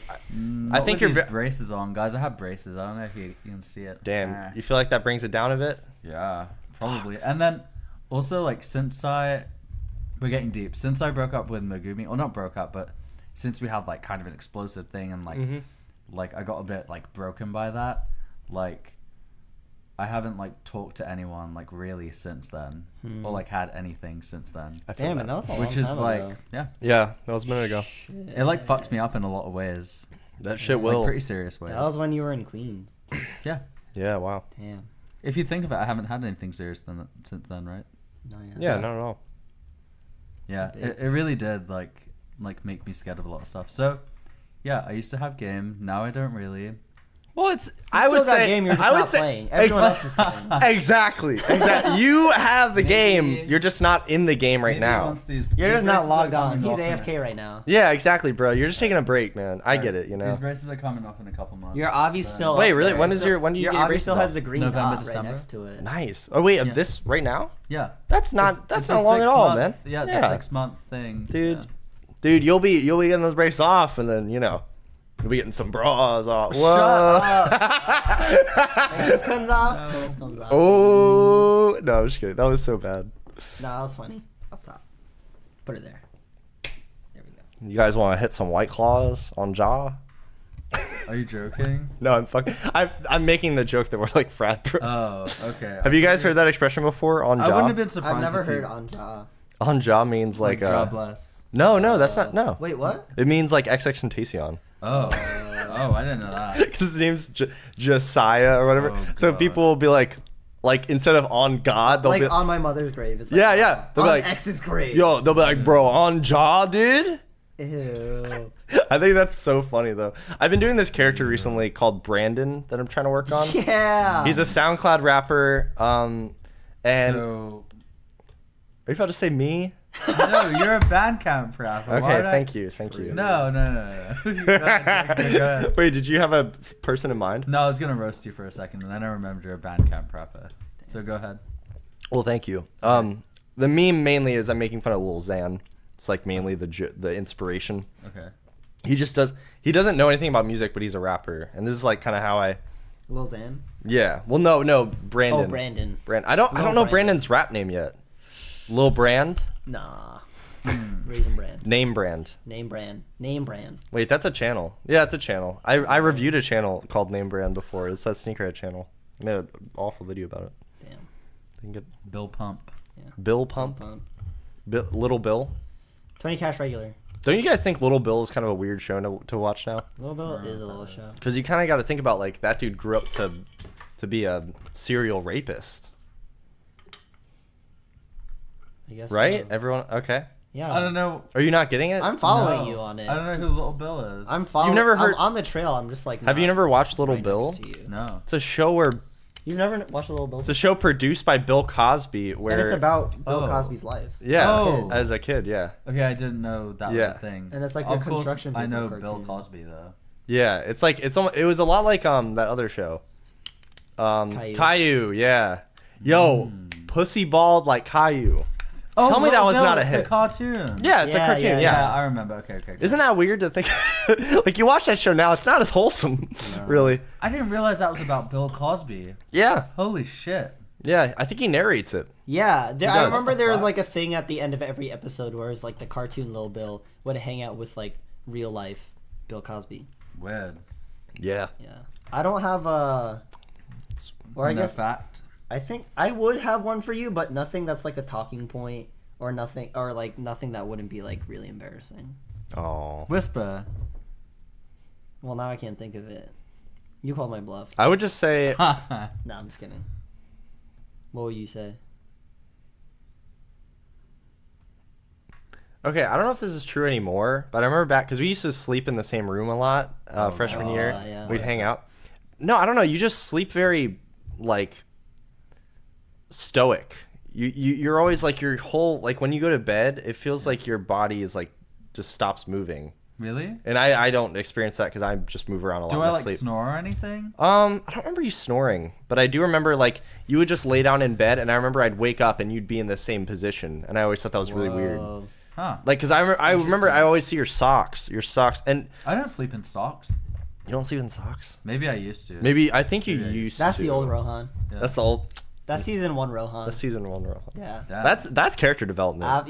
I think you're these braces on, guys. I have braces. I don't know if you can see it. damn. Ah. You feel like that brings it down a bit. Yeah, probably. And then also like since I we're getting deep. Since I broke up with Megumi, or not broke up, but since we had like kind of an explosive thing and like like I got a bit like broken by that, like I haven't like talked to anyone like really since then, or like had anything since then. I feel Damn, and that was a long Which is time like ago. Yeah, that was a minute ago. it like fucked me up in a lot of ways, That shit like will. pretty serious ways. That was when you were in Queens. Yeah. Yeah, wow. Damn. If you think of it, I haven't had anything serious since then, right? No, Yeah, not at all. Yeah, Big. it really did like make me scared of a lot of stuff. So, yeah, I used to have game. Now I don't really. Well, it's. You I still would got say. game, you're just I would not say. playing. Everyone else is playing. Exactly. You have the game. Maybe- You're just not in the game right Maybe now. once these- You're these just not races are logged on. coming He's off in a- AFK right now. Yeah, exactly, bro. You're just taking a break, man. I get it. You know. These races are coming off in a couple months. Your Avi so- still. Wait, up really? there. When is your- when do you your get your Avi races still off? has the green November, dot December? right next to it. Nice. Oh wait, Yeah. this right now? Yeah. That's not. It's that's a not long at all, 6 man. month- Yeah, it's a 6-month thing. Dude. Yeah. Dude, you'll be getting those breaks off, and then you'll be getting some bras off. Shut Whoa. This comes off. This comes off. Oh no, I'm just kidding. That was so bad. No, that was funny. Up top. Put it there. There we go. You guys want to hit some White Claws on Jaw? Are you joking? No, I'm fucking. I'm making the joke that we're like frat bros. Oh, okay. Have you guys heard that expression before? On I wouldn't Jaw. have been surprised. I've never if you- heard on jaw. On Jaw means like God bless. No, that's not. No. Wait, what? It means like XX Tentacion. Oh, I didn't know that. Because his name's Josiah or whatever. Oh, So God. people will be like instead of on God, they'll Like be on my mother's grave. It's like, yeah. They'll On be like, X's grave. yo, they'll be like, bro, on Jaw, dude. Ew. I think that's so funny though. I've been doing this character recently called Brandon that I'm trying to work on. Yeah. He's a SoundCloud rapper. And So, are you about to say me? no, you're a Bandcamp rapper. Why Okay, would I- thank you. No. Go ahead. Wait, did you have a person in mind? No, I was gonna roast you for a second, and then I remembered you're a Bandcamp rapper. So go ahead. Well, thank you. The meme mainly is I'm making fun of Lil Xan. It's like mainly the inspiration. Okay. He doesn't know anything about music, but he's a rapper, and this is like kind of how I. Lil Xan. Yeah. Well, no, Brandon. Oh, Brandon. I don't know Brandon. Brandon's rap name yet. Lil Brand. Nah. Raisin brand. Name brand. Name brand. Name brand. Wait, that's a channel. Yeah, it's a channel. I reviewed a channel called Name Brand before. It's that sneakerhead channel. I made an awful video about it. Damn. You can get Bill Pump. Bill Pump. Little Bill. 20 cash regular. Don't you guys think Little Bill is kind of a weird show to watch now? Little Bill is a little show. Because you kind of got to think about like that dude grew up to be a serial rapist, I guess. right? so. Everyone, okay. Yeah. I don't know. Are you not getting it? I'm following No. you on it. I don't know who Little Bill is. I'm following. never heard- I'm on the trail. I'm just like. Have you not never watched Little right Bill? next to you. No. It's a show where You've never watched Little Bill? it's a show produced by Bill Cosby where And it's about Bill Oh. Cosby's life. yeah, Oh. as a kid, yeah. Okay, I didn't know that Yeah. was a thing. And it's like of the course, construction I people know cartoon. Bill Cosby though. Yeah, it's like it was a lot like that other show. Caillou, yeah. Yo, pussy balled like Caillou. Oh, Tell me that Little was Bill, not a it's hit. a cartoon. Yeah, it's a Yeah, cartoon, yeah, yeah. Yeah, I remember. Okay. Isn't that weird to think? Like you watch that show now, it's not as wholesome, really. I didn't realize that was about Bill Cosby. Yeah, Holy shit. yeah. I think he narrates it. Yeah, I does. remember What the there was fuck? like a thing at the end of every episode where it's like the cartoon Little Bill would hang out with like real life Bill Cosby. Weird. Yeah. Yeah, I don't have a. Or I No guess fact. I think I would have one for you, but nothing that's like a talking point or nothing that wouldn't be like really embarrassing. Oh. Whisper. Well, now I can't think of it. You called my bluff. I would just say No, I'm just kidding. What would you say? okay. I don't know if this is true anymore, but I remember back because we used to sleep in the same room a lot freshman year. yeah. We'd hang out. No, I don't know. You just sleep very like stoic. You're always like your whole like when you go to bed, it feels like your body is like just stops moving. Really? And I don't experience that because I just move around a lot. Do in I my like sleep. snore or anything? I don't remember you snoring, but I do remember like you would just lay down in bed, and I remember I'd wake up and you'd be in the same position, and I always thought that was really weird. Whoa. Huh. Like, cause I remember I always see your socks, and I don't sleep in socks. you don't sleep in socks. Maybe I used to. Maybe I think you Maybe I used. That's to. the old Rohan. Yeah. That's the old. That's season 1 Rohan. That's season 1 Rohan. Yeah. Damn. That's character development.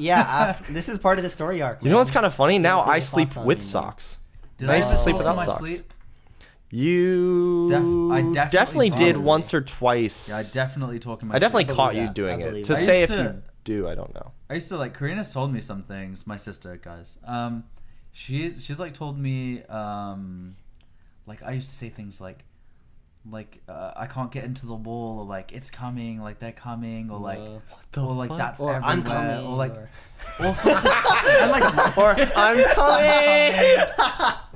This is part of the story arc. You know what's kind of funny? Now Never seen I the sleep clock on with me. socks. Did I used to sleep talk without in my socks. sleep? You I definitely did did. once or twice. Yeah, I definitely talk in my I definitely sleep. caught believe you that. doing I it. believe To that. say I if used you to- do, I don't know. I used to like Karina's told me some things. My sister, guys. She's like told me like I used to say things like I can't get into the wall, or like it's coming, like they're coming, or like or like fuck? that's Or everywhere, I'm coming. or like or- all sorts of and like Or I'm coming.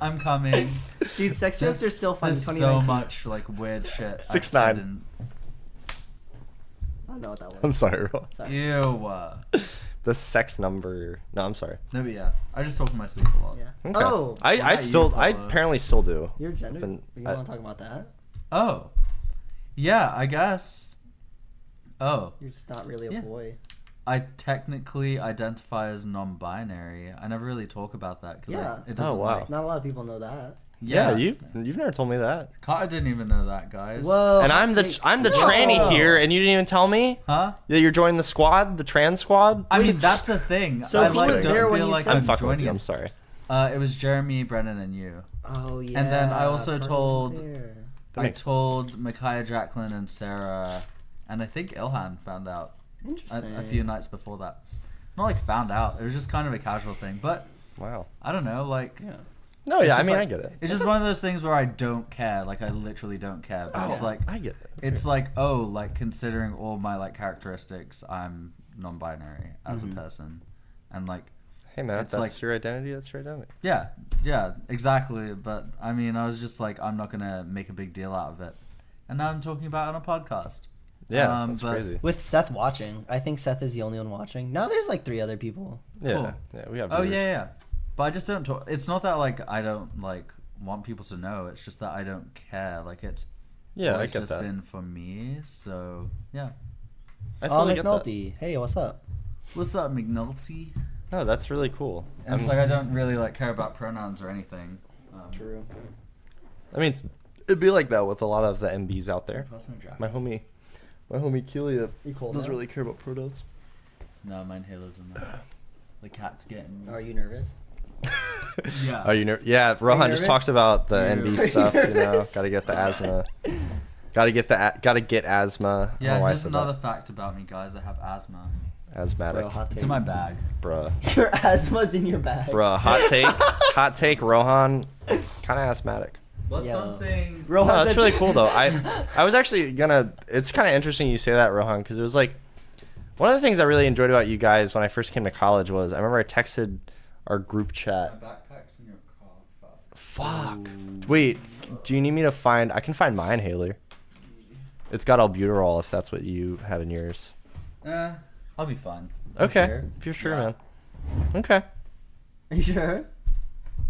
I'm coming. Dude, sex jokes are still fun. There's so 2019. much like weird shit. 6ix9ine. I don't know what that was. I'm sorry, Ro. Sorry. Ew. The sex number. No, I'm sorry. No, but yeah, I just talk in my sleep a lot. Yeah. Okay. Oh, I Why still you, I Paula? apparently still do. your gender? Been- you want to talk about that? Oh, yeah, I guess. Oh, You're just not really a Yeah. boy. I technically identify as non-binary. I never really talk about that because Yeah. it doesn't. Oh, wow. Like, Not a lot of people know that. Yeah, you've never told me that. Carter didn't even know that, guys. Whoa. And hot I'm the take. tranny Whoa. here, and you didn't even tell me Huh? that you're joining the squad, the trans squad. I mean, that's the thing. So I who like was don't there when feel you like said- I'm fucking with joining you. I'm it. sorry. It was Jeremy, Brennan, and you. Oh yeah. And then I also Carter told- wasn't there. That I makes told Micaiah, Jacqueline, and Sarah, and I think Ilhan found out Interesting. a few nights before that. Not like found out. It was just kind of a casual thing, but Wow. I don't know. Like, Yeah. No, It's yeah, I just mean, like- I get it. it's just one of those things where I don't care. Like, I literally don't care. But it's like I get it. That's it's weird. like, oh, like considering all my like characteristics, I'm non-binary as a person, and like, Hey man, it's that's like- your identity. That's your identity. yeah, exactly. But I mean, I was just like, I'm not gonna make a big deal out of it, and now I'm talking about it on a podcast. Yeah, that's but- crazy. With Seth watching, I think Seth is the only one watching. Now there's like 3 other people. Yeah, Cool. yeah, we have. Oh viewers. yeah. But I just don't talk. It's not that like I don't like want people to know. It's just that I don't care. Like it's Yeah, I always get just that. been for me. So yeah. I Oh, totally get that. McNulty. Hey, what's up? What's up, McNulty? No, that's really cool. And it's like I don't really like care about pronouns or anything. True. I mean, it'd be like that with a lot of the MBs out there. Pass my jacket. My homie Kelia You cold doesn't now? really care about pronouns. No, mine Halo's in there. The cat's getting me. Are you nervous? Yeah. Are you yeah, Rohan just nervous? talks about the Are MB you stuff. You know, nervous? gotta get the asthma. Gotta get asthma. I don't know Yeah, why I here's said another that. fact about me, guys. I have asthma. Asthmatic, Bro, hot It's take. in my bag. bruh. Your asthma's in your bag. Bruh, hot take. Rohan, kind of asthmatic. What's Yeah. something? Rohan No, that's said- really cool though. I was actually gonna. It's kind of interesting you say that, Rohan, because it was like one of the things I really enjoyed about you guys when I first came to college was I remember I texted our group chat. My backpack's in your car. Fuck. Wait, do you need me to find? I can find my inhaler. It's got albuterol if that's what you have in yours. I'll be fine. Okay, sure? if you're sure, Yeah. man. Okay, Are you sure?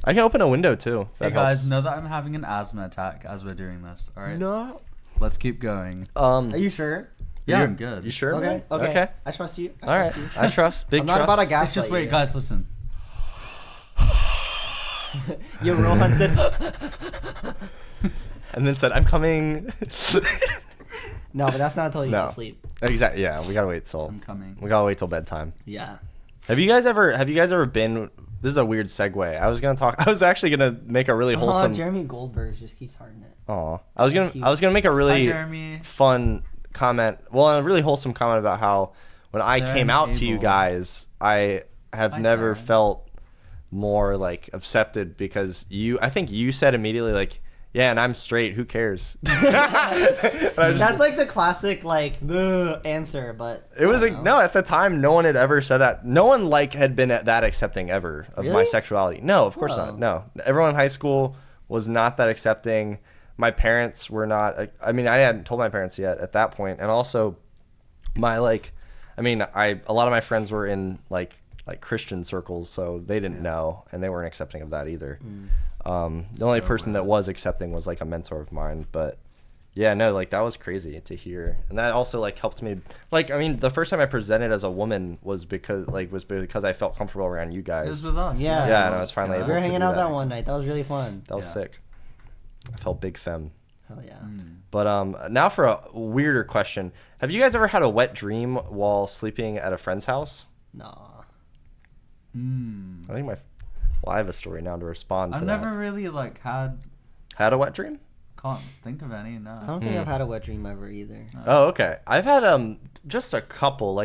I can open a window too. If Hey that guys, helps. know that I'm having an asthma attack as we're doing this. All right. No. Let's keep going. Are you sure? Yeah, you're- I'm good. You sure? Okay. man? Okay. I trust you. All right. I trust. Big I'm trust. not about to gaslight Let's just wait, you. guys. Listen. Yo, Rohan said. And then said, "I'm coming." No, but that's not until he's No. asleep. Exactly. Yeah, we gotta wait till. I'm coming. We gotta wait till bedtime. Yeah. Have you guys ever been? This is a weird segue. I was actually gonna make a really Oh, wholesome. Jeremy Goldberg just keeps hearting it. Aw. I was gonna make a Hi, really Jeremy. fun comment. Well, a really wholesome comment about how when I Very came out to you able. guys, I have Hi, never Darren. felt more like accepted because I think you said immediately like, yeah, and I'm straight. Who cares? And I just- That's like the classic answer, but It was I like don't know. no, at the time, no one had ever said that. No one like had been that accepting ever of my Really? sexuality. No, of course Whoa. not. No, everyone in high school was not that accepting. My parents were not. I mean, I hadn't told my parents yet at that point, and also my a lot of my friends were in like Christian circles, so they didn't know, and they weren't accepting of that either. The only So person that weird. was accepting was like a mentor of mine, but yeah, no, like that was crazy to hear, and that also like helped me. Like, I mean, the first time I presented as a woman was because I felt comfortable around you guys. It was with us. Yeah. Yeah, and I was finally We able were to hanging do out that. that one night. That was really fun. That was Yeah. sick. I felt big femme. Hell yeah. But now for a weirder question. Have you guys ever had a wet dream while sleeping at a friend's house? Nah. I think I have a story now to respond to I've that. never really like had a wet dream? can't think of any. No. I don't think I've had a wet dream ever either. Oh, okay. I've had just a couple,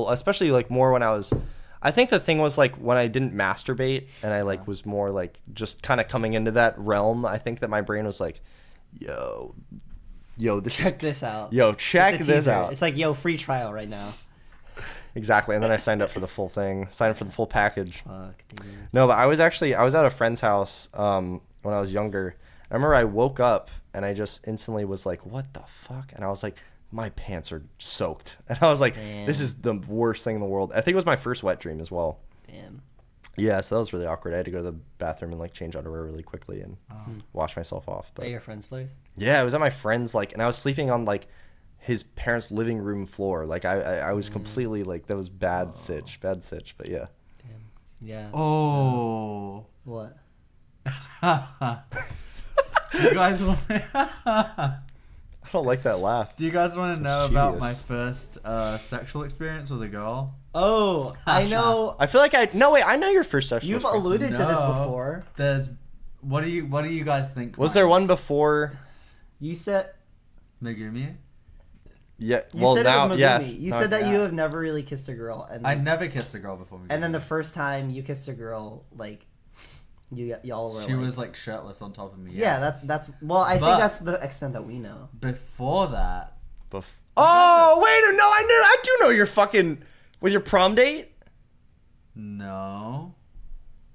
especially like more when I think the thing was like when I didn't masturbate and I like was more like just kind of coming into that realm. I think that my brain was like, yo, Check this out. Yo, It's check a this teaser. out. It's like, yo, free trial right now. Exactly. And then I signed up for the full thing, signed up for the full package. Fuck, dude. No, but I was at a friend's house when I was younger. I remember I woke up and I just instantly was like, what the fuck? And I was like, my pants are soaked. And I was like, this Damn. is the worst thing in the world. I think it was my first wet dream as well. Damn. Yeah, so that was really awkward. I had to go to the bathroom and like change underwear really quickly and wash myself off. But At your friend's place? yeah, it was at my friend's and I was sleeping on like his parents' living room floor. Like I was completely like that was bad sitch, but yeah. Damn. Yeah. Oh. What? Do you guys want? I don't like that laugh. Do you guys want to know about my Mischievous. first sexual experience with a girl? Oh, I know. I feel like I know your first sexual You've experience. alluded to this No. before. There's. What do you guys think? Was mine there one is? before? You said Megumi? Yeah. you Well, said now it was Megumi. yes. You No, said that yeah. you have never really kissed a girl, and I'd never kissed a girl before Megumi. and then the first time you kissed a girl, like y'all were she was like shirtless on top of me. yeah. That's well. I But- think that's the extent that we know. Before that, Oh wait, no, I do know your fucking with your prom date. no.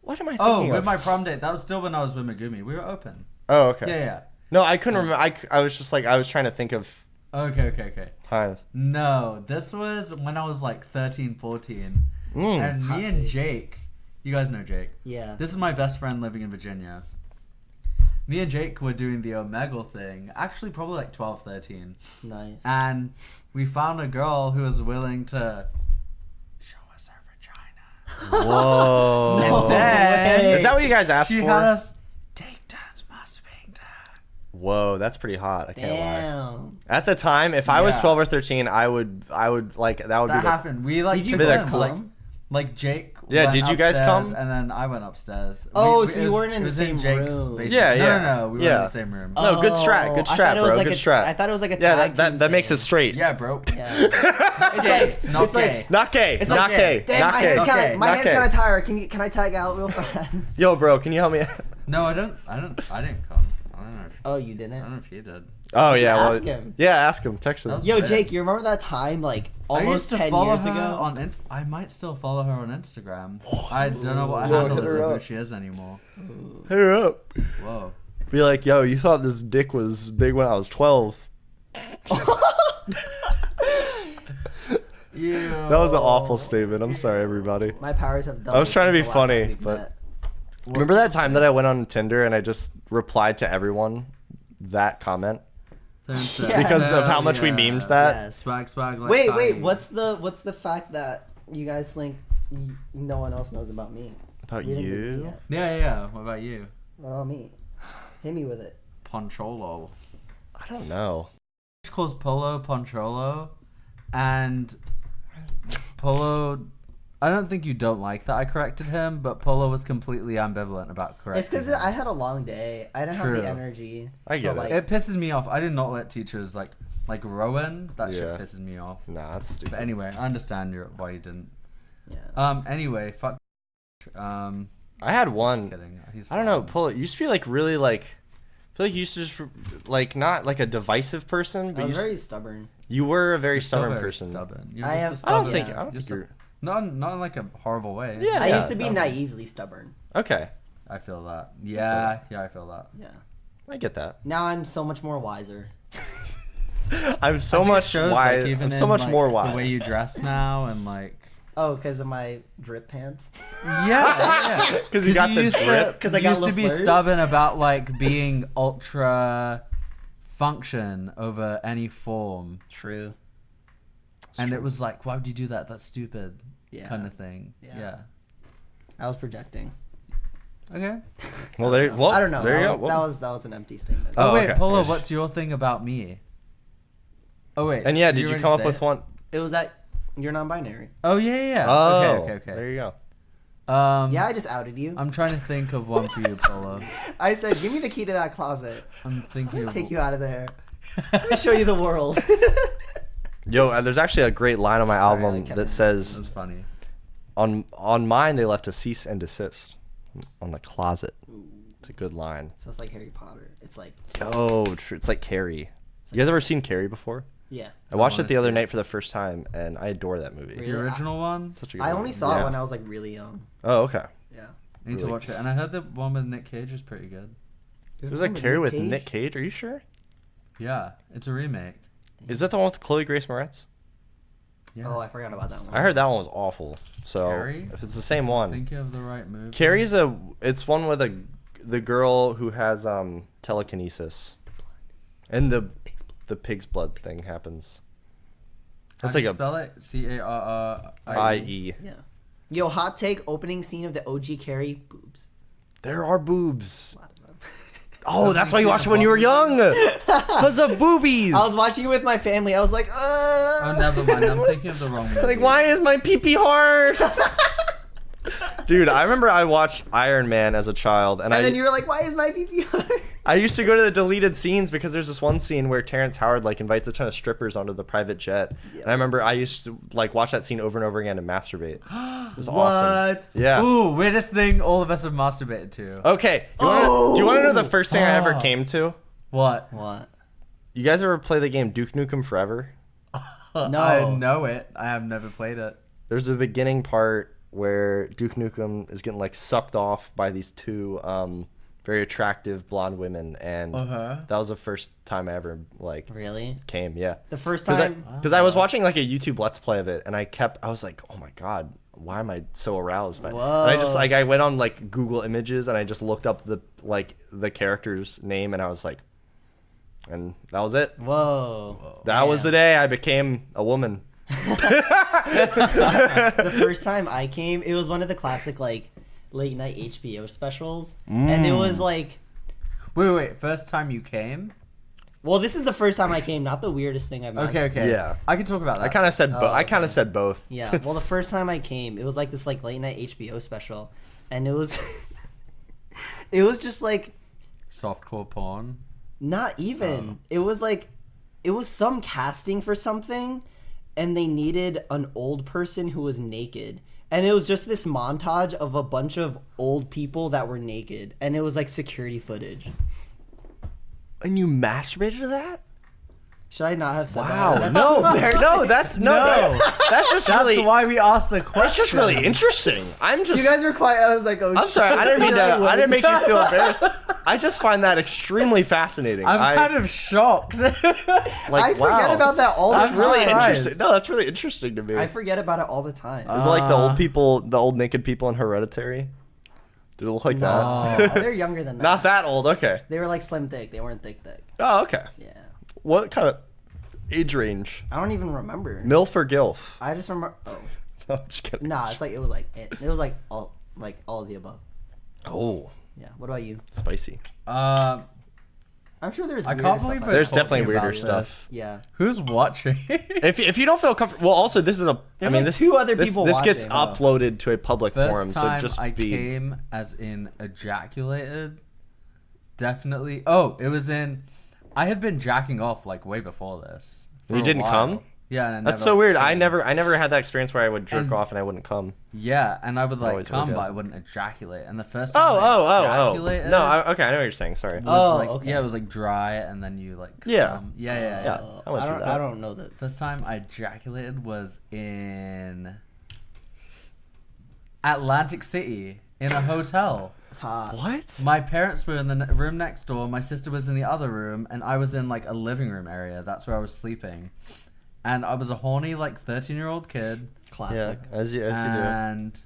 What am I Oh, thinking with of? my prom date. That was still when I was with Megumi. We were open. Oh, okay. Yeah. No, I couldn't remember. I was just like I was trying to think of Okay. times. No, this was when I was like 13, 14. And Hot me and take. Jake, you guys know Jake. Yeah. This is my best friend living in Virginia. Me and Jake were doing the Omegle thing, actually probably like 12, 13. Nice. And we found a girl who was willing to show us her vagina. Whoa. And then way. Is that what you guys asked she for? had us take turns masturbating to her. Whoa, that's pretty hot. I can't lie. Damn. At the time, if I was Yeah. 12 or 13, I would like that would That be the happened. We like Did you took both turns. come? Like Jake. Yeah, went did you guys upstairs, come? And then I went upstairs. Oh, so it you was- weren't in it the was same Jake's room. basement. Yeah, No, yeah. no, we were in Yeah. the same room. No, good strat, Oh, good I strat, thought it was bro, like good a- strat. I thought it was like a Yeah, tag that team makes it thing. straight. Yeah, bro. Yeah. It's like Not it's gay. like Not gay. it's Not like gay. damn, Not my gay. hand's kind Okay, of my not hand's gay. kind of tired. Can I tag out real fast? Yo, bro, can you help me? No, I didn't come. I don't know. Oh, you I don't didn't. know if you did. Oh should yeah, well, ask him. yeah, ask him. Text him. That was Yo, fair. Jake, you remember that time like I used almost to 10 follow years her ago? on I might still follow her on Instagram. I don't know what Yo, handle hit is her or who up. she is anymore. Hit her up. Whoa. Be like, yo, you thought this dick was big when I was 12. Ew. That was an awful statement. I'm sorry, everybody. My powers have doubled. I was trying to since be the last funny, time we've but- met. Remember that time that I went on Tinder and I just replied to everyone that comment Yeah. because of how much we memed that? Yes. Swag, like Wait, Kanye. what's the fact that you guys think no one else knows about me? About We didn't get me you? yet. Yeah. What about you? What about me? Hit me with it. Poncholo. I don't know. He calls Polo Poncholo, and Polo. I don't think you don't like that I corrected him, but Polo was completely ambivalent about correcting It's because him. I had a long day. I didn't have True. the energy. I to, get it. like, It pisses me off. I did not let teachers like Rowan. That shit Yeah. pisses me off. Nah, that's stupid. But anyway, I understand why you didn't. Yeah. Anyway, fuck. I had Just one. kidding. He's I don't know. fine. Pull it. You used to be like really like. I feel like you used to just like not like a divisive person, I but was you, very stubborn. you were a very You're still stubborn very person. Stubborn. You're I just a am- I don't stubborn- think. Yeah. I don't think You're you're. not in like a horrible way. Yeah. I used to be stubborn. naively stubborn. Okay, I feel that. Yeah, I feel that. Yeah. I get that. Now I'm so much more wiser. I'm so I think it much shows, wise. like, even I'm so in, much like, more the wise. way you dress now and like. Oh, because of my drip pants. Yeah. Because you got the used drip. 'Cause I you got used to be LaFleur's. stubborn about like being ultra function over any form, True. and it was like, why would you do that? That's stupid. Yeah. Kind of thing. Yeah. Yeah. I was projecting. Okay. Well, there. Well, I don't know. There you That go. that was an empty statement. Oh, wait, okay. Polo, Yeah. what's your thing about me? Oh wait. And yeah, did you already come up say with it? one? It was that you're non-binary. Oh yeah. Oh, Okay. There you go. Yeah, I just outed you. I'm trying to think of one for you, Polo. I said, give me the key to that closet. I'm thinking of. Take you out of there. Let me show you the world. Yo, there's actually a great line on my Sorry, I album like that Kevin. says, That's funny. on mine they left a cease and desist on the closet. It's a good line. So it's like Harry Potter. It's like, Oh, true. It's like Carrie. You guys ever seen Carrie before? yeah. I watched wanna it the other see it. night for the first time, and I adore that movie. Really? The original one. Such a good I movie. only saw it Yeah. when I was like really young. Oh, okay. Yeah. I need to Really? watch it. And I heard the one with Nick Cage is pretty good. It was like Carrie with Nick Cage. Are you sure? Yeah, it's a remake. Is that the one with Chloe Grace Moretz? Yeah. Oh, I forgot about that one. I heard that one was awful. So Carrie? if it's the same one, Thinking of the right movie. Carrie's it's one with the girl who has telekinesis, and the pig's blood thing happens. How That's do like you a spell it? CARR. IE. Yeah. Yo, hot take, opening scene of the OG Carrie, boobs. There are boobs. A lot of them. Oh, that's why you watched it when you were young. Because of boobies. I was watching it with my family. I was like, Oh, never mind. I'm thinking of the wrong movie. Like, why is my pee-pee hard? Dude, I remember I watched Iron Man as a child, and And then you were like, why is my PPR? I used to go to the deleted scenes because there's this one scene where Terrence Howard like invites a ton of strippers onto the private jet, and I remember I used to like watch that scene over and over again and masturbate. It was awesome. What? Yeah. Ooh, weirdest thing all of us have masturbated to. Okay. Do you want to know the first thing I ever Oh. came to? What? What? You guys ever play the game Duke Nukem Forever? No. I know it. I have never played it. There's a beginning part where Duke Nukem is getting like sucked off by these two very attractive blonde women, and that was the first time I ever like Really? came. Yeah. The first time? Because I was watching like a YouTube Let's Play of it, and I was like, oh my god, why am I so aroused by it? And I just Whoa. like I went on like Google Images and I just looked up the character's name, and I was like, and that was it. Whoa. That was the day I became a woman. The first time I came, it was one of the classic like late night HBO specials, and it was like, Wait. First time you came? well, this is the first time I came, not the weirdest thing I've done. Okay. Yeah. I can talk about that. I kind of said both. I kind of okay. said both. Yeah. Well, the first time I came, it was like this like late night HBO special, and it was it was just like Softcore porn. not even. It was like it was some casting for something, and they needed an old person who was naked. And it was just this montage of a bunch of old people that were naked, and it was like security footage. And you masturbated to that? Should I not have said Wow. that? No, that's just That's really why we asked the question. that's just really interesting. I'm just You guys were quiet. I was like, oh, I'm sorry. I didn't mean to. I didn't make you feel embarrassed. I just find that extremely fascinating. I'm kind of shocked. like, I forget wow. about that all the That's time. really surprised. interesting. No, that's really interesting to me. I forget about it all the time. Is it like the old people, the old naked people in Hereditary? Did it look like that? Oh, they're younger than that. Not that old. Okay. They were like slim thick. They weren't thick. Oh, okay. Yeah. What kind of age range? I don't even remember. MILF or GILF? I just remember. Oh, No, I'm just kidding. nah. It's like it was like all of the above. Oh, Yeah. What about you? spicy. I'm sure there's. I weirder can't stuff believe out we're there. There's definitely talking weirder about stuff. this. Yeah. Who's watching? If you don't feel comfortable, well, also this is a. There's like two other people This gets watching. uploaded to a public forum, First so time just I be. came as in ejaculated, definitely. Oh, it was in. I had been jacking off like way before this. for You a didn't while. come? Yeah, and I That's never so weird. I came. never had that experience where I would jerk And- off and I wouldn't come. Yeah, and I would like Always come, but I orgasm. wouldn't ejaculate. And the first time I Oh. ejaculated No, okay, I know what you're saying. Sorry. was Oh, like okay. yeah, it was like dry, and then you like Yeah. come. Yeah. Yeah. I went through that. I don't know that. First time I ejaculated was in Atlantic City in a hotel. Hot. What? My parents were in the room next door, my sister was in the other room, and I was in like a living room area. That's where I was sleeping. And I was a horny like 13-year-old kid. Yeah, Classic. as you And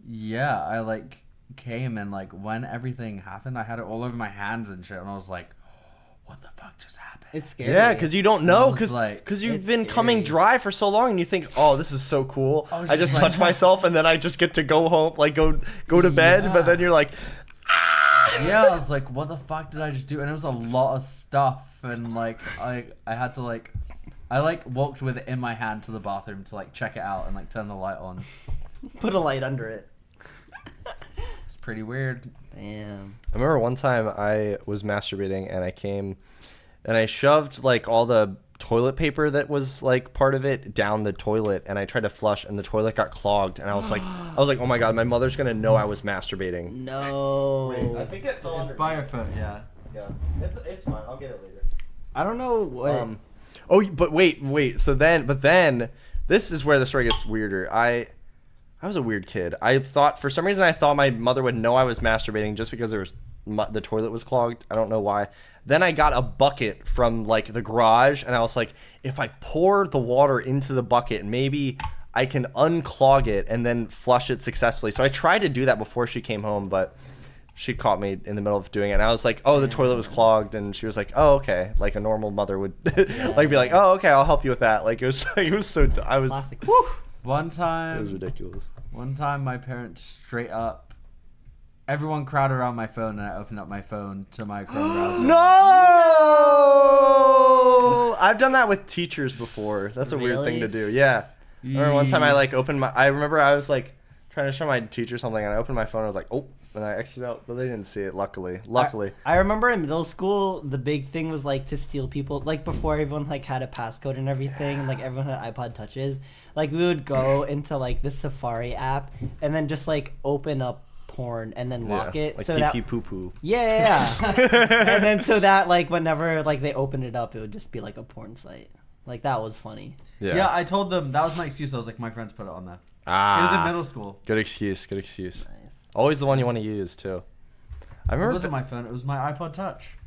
yeah, I like came, and like when everything happened, I had it all over my hands and shit, and I was like, what the fuck just happened? It's scary. Yeah, because you don't know, I was because like, you've it's been coming scary. dry for so long, and you think, oh, this is so cool. I was I just just like- touch myself, and then I just get to go home, like go to bed. Yeah. But then you're like, Yeah, I was like, what the fuck did I just do? And it was a lot of stuff, and like I had to like, I like walked with it in my hand to the bathroom to like check it out and like turn the light on. Put a light under it. It's pretty weird. Damn. I remember one time I was masturbating, and I came, and I shoved like all the toilet paper that was like part of it down the toilet, and I tried to flush, and the toilet got clogged, and I was like, oh my god, my mother's gonna know I was masturbating. No. think it fell It's by your foot, yeah. Yeah, it's fine. I'll get it later. I don't know what. Oh, but wait. So then, this is where the story gets weirder. I was a weird kid. For some reason, I thought my mother would know I was masturbating just because the toilet was clogged. I don't know why. Then I got a bucket from like the garage, and I was like, if I pour the water into the bucket, maybe I can unclog it and then flush it successfully. So I tried to do that before she came home, but she caught me in the middle of doing it, and I was like, oh, the toilet was clogged, and she was like, oh, okay, like a normal mother would like be like, oh, okay, I'll help you with that. Like it was so I was Classic. Woo. One it was time, ridiculous. my parents straight up, everyone crowded around my phone, and I opened up my phone to my Chrome browser. No, I've done that with teachers before. That's a weird thing to Really? do. Yeah, I remember one time I like opened my. I remember I was like trying to show my teacher something, and I opened my phone. And I was like, oh, and I exited out, but they didn't see it. Luckily. I remember in middle school, the big thing was like to steal people. Like before everyone like had a passcode and everything, and like everyone had iPod touches. Like we would go into like the Safari app and then just like open up porn and then lock it. Like so pee that pee poo poo. yeah. And then so that like whenever like they opened it up, it would just be like a porn site. Like that was funny. Yeah, I told them that was my excuse. I was like, my friends put it on there. It was in middle school. Good excuse. Nice. Always the one you want to use too. I It remember. wasn't my phone. It was my iPod Touch.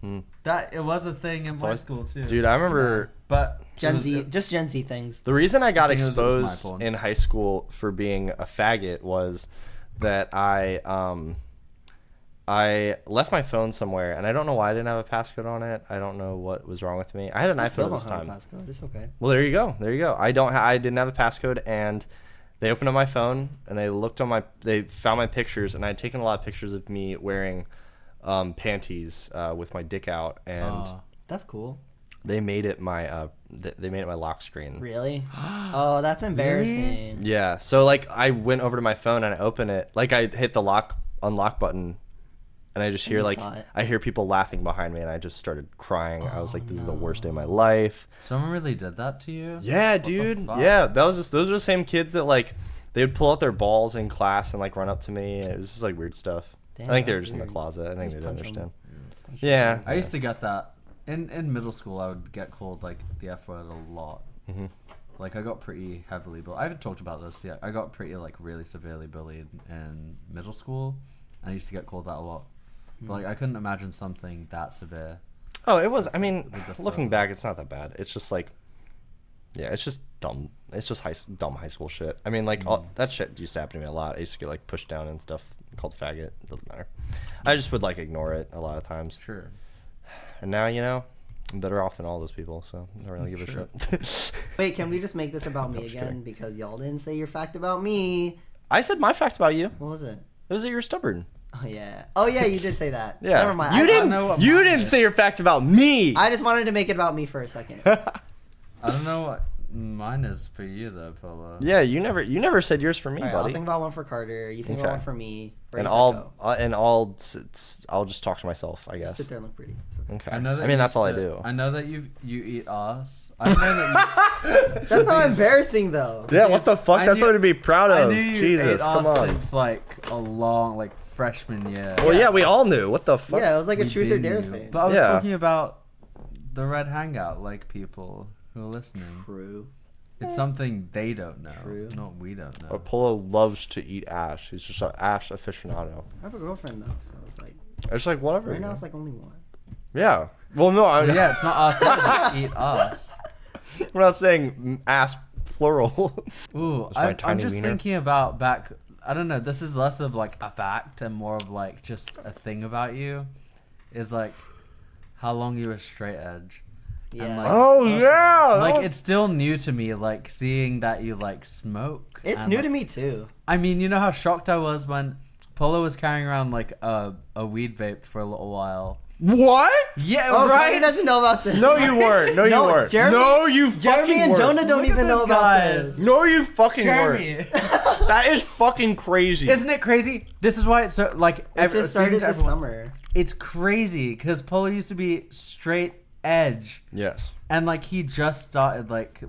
That it was a thing in my always- school too. Dude, I remember. But Gen it was- Z, just Gen Z things. The reason I got I think it was my exposed phone. in high school for being a faggot was that I left my phone somewhere, and I don't know why I didn't have a passcode on it. I don't know what was wrong with me. I had an I iPhone still at this don't have a time. passcode. It's okay. Well, there you go. I didn't have a passcode, and they opened up my phone, and they found my pictures, and I'd taken a lot of pictures of me wearing panties with my dick out, and That's cool. they made it my lock screen. Really? Oh, that's embarrassing. Yeah. So like I went over to my phone and I opened it. Like I hit the unlock button, and I just hear you like saw it. I hear people laughing behind me, and I just started crying. I was like, this is the worst day of my life. Someone really did that to you? Yeah, What the dude. fuck? Yeah, those are the same kids that like they would pull out their balls in class and like run up to me. It was just like weird stuff. Damn, I think they were that's just in the weird. closet. I think Just they didn't punch 'em. understand. Yeah. I used to get that in middle school. I would get called like the F word a lot. Mm-hmm. Like I got pretty heavily bullied. I haven't talked about this yet. I got pretty like really severely bullied in middle school, and I used to get called that a lot. But like I couldn't imagine something that severe. Oh, it was. I mean, With the looking phone. back, it's not that bad. It's just like, yeah, it's just dumb. It's just dumb high school shit. I mean, like all that shit used to happen to me a lot. I used to get like pushed down and stuff, called faggot. Doesn't matter. I just would like ignore it a lot of times. Sure. And now I'm better off than all those people, so I don't really give Sure. a shit. Wait, can we just make this about me I'm just again? kidding. Because y'all didn't say your fact about me. I said my fact about you. What was it? It was that you're stubborn. Oh yeah. Oh yeah, you did say that. Yeah. Never mind. You I didn't. know what You mine didn't is. say your fact about me. I just wanted to make it about me for a second. I don't know what mine is for you though, Polo. Yeah, you never said yours for me, All right, I'll buddy. think about one for Carter. You think about Okay. one for me. And Ready, set, I'll go. I'll just talk to myself, I Just guess. sit there and look pretty. It's okay. Okay. I know that. mean, you that's all I used to- do. I know that you eat ass. I know that That's not embarrassing though. Yeah, what the fuck? I That's knew- something to be proud I of. knew you Jesus, ate come ass on. since like a long like freshman year. Well, yeah, we all knew. What the fuck? Yeah, it was like a We truth or did dare knew. thing. But I was Yeah. talking about the Red Hangout, like people who are listening. True. It's something they don't know, True. not we don't know. Apollo loves to eat ash. He's just an ash aficionado. I have a girlfriend though, so it's like It's like whatever. right now it's like only one. Yeah. Well, no, Well, yeah, it's not us. It's eat us. we're not saying ass plural. Ooh, That's my I'm tiny just wiener. thinking about back. I don't know. This is less of like a fact and more of like just a thing about you. Is like how long you were straight edge. Yeah. And, like, Oh yeah. like it's still new to me, like seeing that you like smoke. It's and, new like, to me too. I mean, you know how shocked I was when Polo was carrying around like a weed vape for a little while. What? Yeah, Oh, right. Carter doesn't know about this. No, you weren't. No, you weren't. Jeremy, No, you fucking Jeremy and weren't. Jonah don't Look even at know this, about guys. this. No, you fucking Jeremy. weren't. That is fucking crazy. Isn't it crazy? This is why it's so like. It just started speaking to this everyone, summer. It's crazy because Polo used to be straight edge, Yes. and like he just started like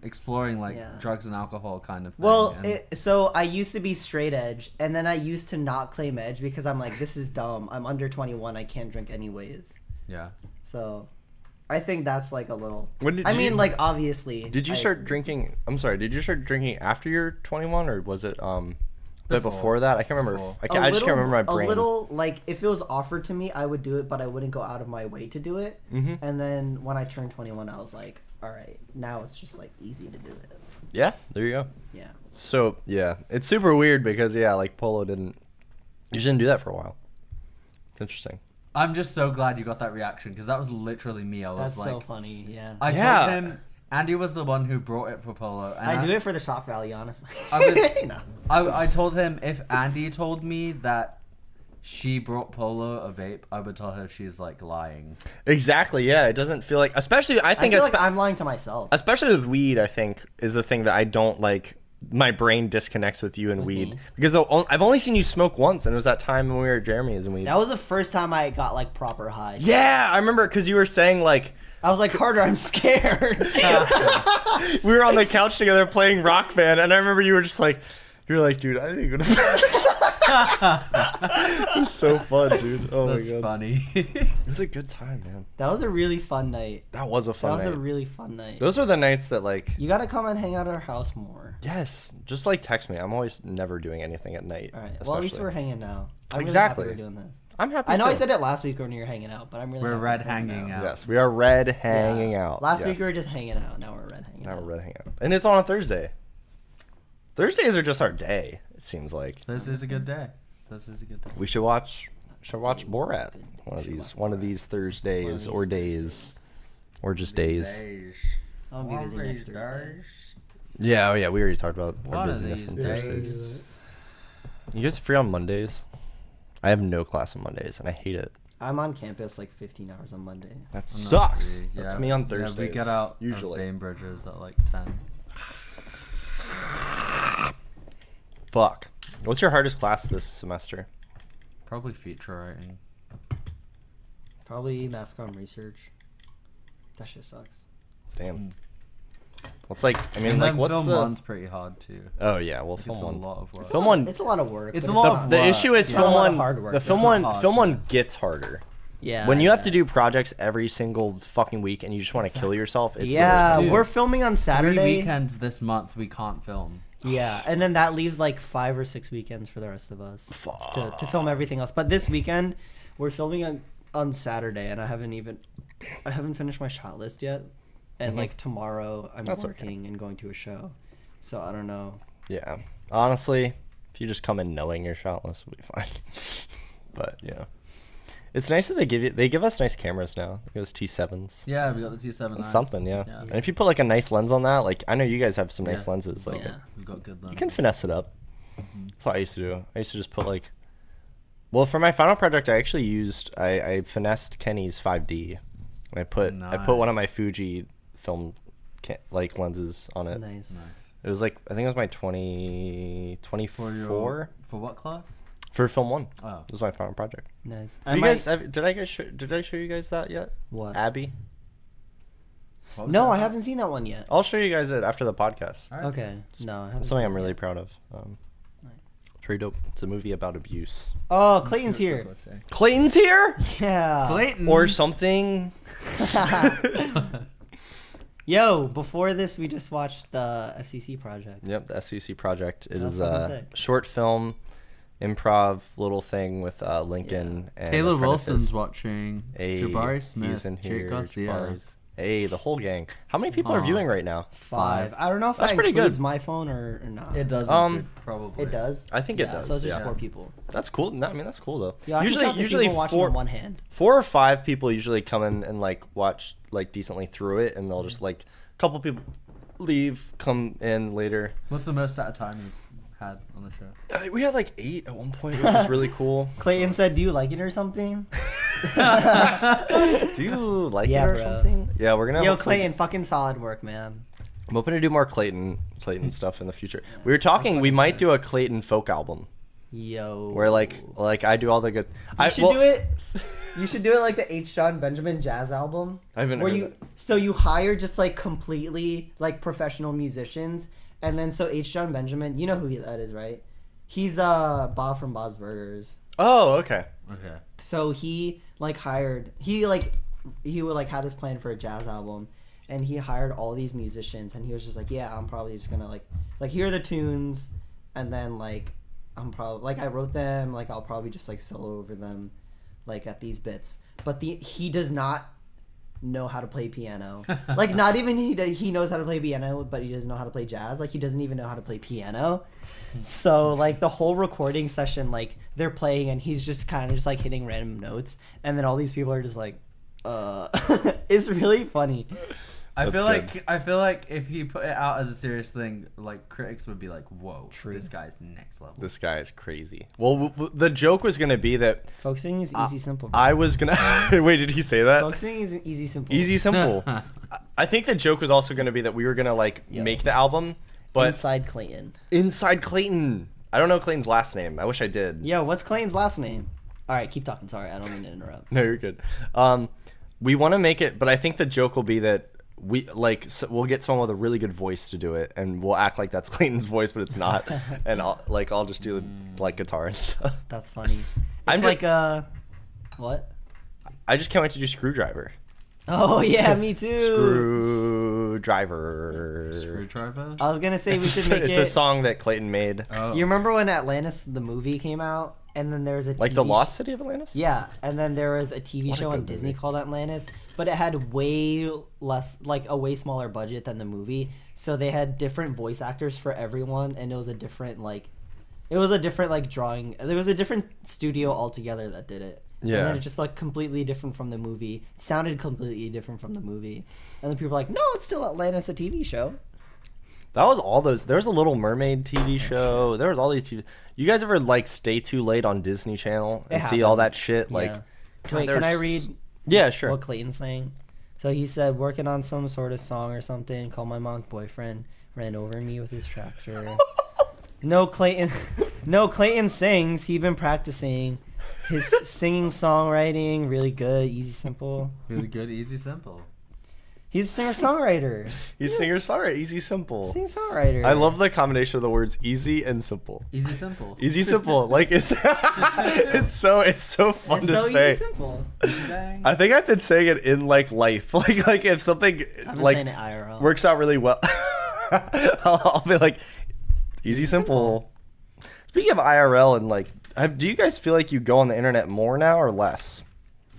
exploring like Yeah. drugs and alcohol kind of thing. Well, and- so I used to be straight edge, and then I used to not claim edge because I'm like, this is dumb. I'm under 21. I can't drink anyways. yeah. So, I think that's like a little. When did I you- mean, like obviously. Did you start drinking? I'm sorry. Did you start drinking after you're 21, or was it bit before that? I can't remember. Before. I just can't remember my brain. A little, like, if it was offered to me, I would do it, but I wouldn't go out of my way to do it. Mhm. And then when I turned 21, I was like, all right, now it's just like easy to do it. Yeah, there you go. Yeah. So yeah, it's super weird because like Polo didn't. You didn't do that for a while. It's interesting. I'm just so glad you got that reaction because that was literally me. I was That's like, so funny. Yeah. I Yeah. told him Andy was the one who brought it for Polo. And I do it for the shock value, honestly. I was- No. I told him if Andy told me that she brought Polo a vape, I would tell her she's like lying. Exactly. Yeah, it doesn't feel like. Especially, I I think, feel like I'm lying to myself. especially with weed, I think is the thing that I don't like. My brain disconnects with you and weed me? because I've only seen you smoke once, and it was that time when we were at Jeremy's and weed. That was the first time I got like proper high. Yeah, I remember because you were saying like I was like, Carter, I'm scared. we were on the couch together playing Rock Band, and I remember you were just like, you're like, dude, I didn't go to bed. It was so fun, dude. Oh That's my god, funny. it was a good time, man. That was a really fun night. That was a fun That was night. a really fun night. Those are the nights that like, You gotta come and hang out at our house more. yes, just like text me. I'm always never doing anything at night. All right. Well, at least especially. we're hanging now. I'm Exactly. really happy we're doing this. I'm happy. I know I too. said it last week when you were hanging out, but I'm really We're happy red we're hanging out. Yes, we are red hanging Yeah. out. Last Yes. week we were just hanging out. Now we're red hanging Now out. we're red hanging out, and it's on a Thursday. Thursdays are just our day. It seems like This is a good day. This is a good day. we should watch Borat one of should these watch Thursdays One of these or days, or just days. I'll be busy next Thursday. Yeah, oh yeah, we already talked about our One of busyness these on Thursdays. days. You guys free on Mondays? I have no class on Mondays, and I hate it. I'm on campus like 15 hours on Monday. That I'm not sucks. free. That's Yeah. me on Yeah, Thursdays. we get out usually. of Bainbridges at like 10. Fuck. What's your hardest class this semester? Probably feature writing. Probably mass comm research. That shit sucks. Damn. What's like? I mean, And like, then what's film the? one's pretty hard too. Oh yeah, well, It's film a one. lot of work. Film one. It's a lot of work. It's but a lot The, of the work. issue is Yeah. film It's a lot one. of hard work. The It's film not one. hard. Film one gets harder. Yeah. When you have yeah. to do projects every single fucking week and you just want to kill yourself, it's Yeah, the Dude. we're filming on 3 Saturday. weekends this month we can't film. Yeah, and then that leaves like 5 or 6 weekends for the rest of us to film everything else. But this weekend, we're filming on Saturday, and I haven't finished my shot list yet. And like tomorrow, I'm That's okay. working and going to a show, so I don't know. Yeah. Honestly, if you just come in knowing your shot list, it'll be fine. But yeah, it's nice that they give us nice cameras now. They give us T7s. Yeah, we got the T7. It's something, yeah. Yeah. And if you put like a nice lens on that, like I know you guys have some nice Yeah. lenses, like Yeah. We've got good you lenses. can finesse it up. That's what I used to do. I used to just put like, well, for my final project, I actually used I finessed Kenny's 5D, and I put one of my Fuji film like lenses on it. Nice. Nice. It was like I think it was my 2024 For what class? for film one. Oh. It was my final project. Nice. Did I show you guys that yet? What? Abby? What was No, that I about? haven't seen that one yet. I'll show you guys it after the podcast. All right. Okay. No, I haven't. It's seen something it I'm really yet. proud of. It's pretty dope. It's a movie about abuse. Oh, Clayton's See what here. Douglas say. Clayton's here? Yeah. Clayton. Or something. Yo, before this, we just watched the FCC project. Yep, the SEC project. It That's is fucking a sick. short film, improv little thing with Lincoln and Taylor a friend of Wilson's his. watching. Hey, Jabari he's Smith. in Jake here. Garcia. Jabari's- Hey, the whole gang. How many people are viewing right now? 5. I don't know if That's that pretty includes good. my phone or not. It does. Probably. It does. I think it does. So it's just yeah. 4 people. That's cool. No, I mean, that's cool though. Yeah, I can count the people watching on one hand. 4 or 5 people usually come in and like watch like decently through it, and they'll just like a couple people leave, come in later. What's the most at a time you've had on the show? We had like 8 at one point, which was really cool. Clayton said, "Do you like it or something?" Do you like Yeah, it or bro. something? Yeah, we're gonna. Yo, hopefully- Clayton, fucking solid work, man. I'm hoping to do more Clayton stuff in the future. We were talking. We might do a Clayton folk album Yo. where like I do all the good. You should do it. You should do it like the H. John Benjamin jazz album. I haven't where heard you it. so you hire just like completely like professional musicians, and then so H. John Benjamin, you know who that is, right? He's Bob from Bob's Burgers. Oh, okay. Okay. So he like hired he would like have this plan for a jazz album, and he hired all these musicians, and he was just like, yeah, I'm probably just gonna like here are the tunes, and then like I'm probably like I wrote them, like I'll probably just like solo over them like at these bits, but he does not know how to play piano. Like not even he knows how to play piano, but he doesn't know how to play jazz. Like he doesn't even know how to play piano. So like the whole recording session, like they're playing and he's just kind of just like hitting random notes, and then all these people are just like it's really funny. I That's feel like if he put it out as a serious thing, like critics would be like, "Whoa, True. this guy's next level." This guy is crazy. Well, the joke was gonna be that Folk singing is easy simple. Bro. I was gonna. Wait, did he say that? Folk singing is easy simple. Easy simple. I think the joke was also gonna be that we were gonna like Yo. make the album, but Inside Clayton. inside Clayton. I don't know Clayton's last name. I wish I did. Yo, what's Clayton's last name? All right, keep talking. Sorry, I don't mean to interrupt. No, you're good. We want to make it, but I think the joke will be that we'll get someone with a really good voice to do it, and we'll act like that's Clayton's voice, but it's not. And I'll just do like guitar and stuff. That's funny. It's I'm like what? I just can't wait to do Screwdriver. Oh yeah, me too. Screwdriver. Screwdriver. I was gonna say we should make It's a song that Clayton made. Oh. You remember when Atlantis the movie came out, and then there was a Like TV the Lost City of Atlantis? Yeah, and then there was a TV What a show on good Disney movie. called Atlantis, but it had way less, like a way smaller budget than the movie. So they had different voice actors for everyone, and it was a different drawing. There was a different studio altogether that did it. Yeah. And then it just like completely different from the movie. It sounded completely different from the movie. And then people were like, no, it's still Atlantis, a TV show. That was all those. There was a Little Mermaid TV show. There was all these TV. You guys ever like stay too late on Disney Channel and It see all that happens. shit? Like, Yeah. God, Wait, can I there's- read Yeah, sure. what Clayton's saying? So he said, working on some sort of song or something, called my mom's boyfriend, ran over me with his tractor. No, Clayton sings. He's been practicing his singing, songwriting, really good, easy, simple. Really good, easy, simple. He's a singer-songwriter. He's singer-songwriter. Easy, simple. Singer-songwriter. I love the combination of the words easy and simple. Easy, simple. Easy, simple. Like it's it's so fun It's to so say. easy, simple. Easy bang. I think I've been saying it in like life. Like if something I've been like saying it IRL. works out really well, I'll be like easy, simple. Speaking of IRL and like, do you guys feel like you go on the internet more now or less?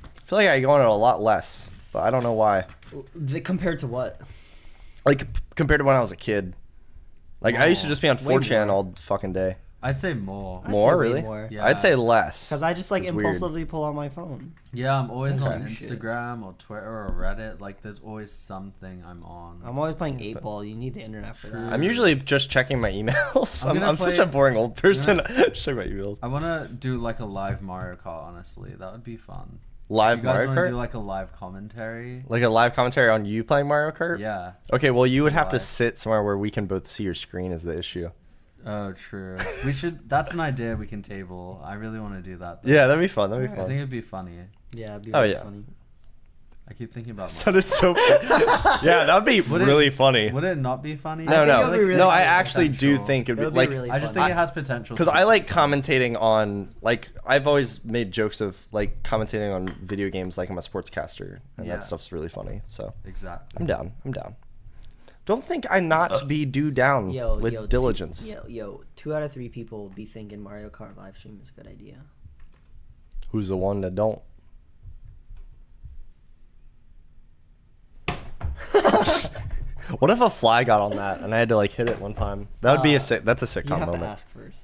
I feel like I go on it a lot less, but I don't know why. Compared to what? Like compared to when I was a kid. Like I used to just be on Way 4chan more. all fucking day. I'd say more. I'd More say way really? more. Yeah. I'd say less. Because I just like It's weird. impulsively pull out my phone. Yeah, I'm always on Okay. Instagram or Twitter or Reddit. Like, there's always something I'm on. I'm always playing 8-ball. You need the internet for that. I'm usually just checking my emails. I'm I'm, gonna such play- a boring old person. Just check my emails. I want to do like a live Mario Kart, honestly. That would be fun. Live You guys Mario want to Kart? do like a live commentary? Like a live commentary on you playing Mario Kart? Yeah. Okay, well you would have to Live. sit somewhere where we can both see your screen is the issue. Oh, true. We should. That's an idea we can table. I really want to do that. though. Yeah, that'd be fun. That'd be I fun. think it'd be funny. Yeah, it'd be Oh, really yeah. funny. I keep thinking about. Sounded so yeah, that'd be Would it- really funny. Would it not be funny? No, think no. it would be really no, I funny. actually do Potential. think it'd It be would be like really I just funny. think it has potential. because to I be like funny. commentating on like I've always made jokes of like commentating on video games like I'm a sportscaster and Yeah. that stuff's really funny. So Exactly. I'm down. I'm down. Don't think I not be due down with diligence. 2 out of 3 people will be thinking Mario Kart live stream is a good idea. Who's the one that don't? What if a fly got on that and I had to like hit it one time? That would be that's a You'd sitcom have to moment. ask first.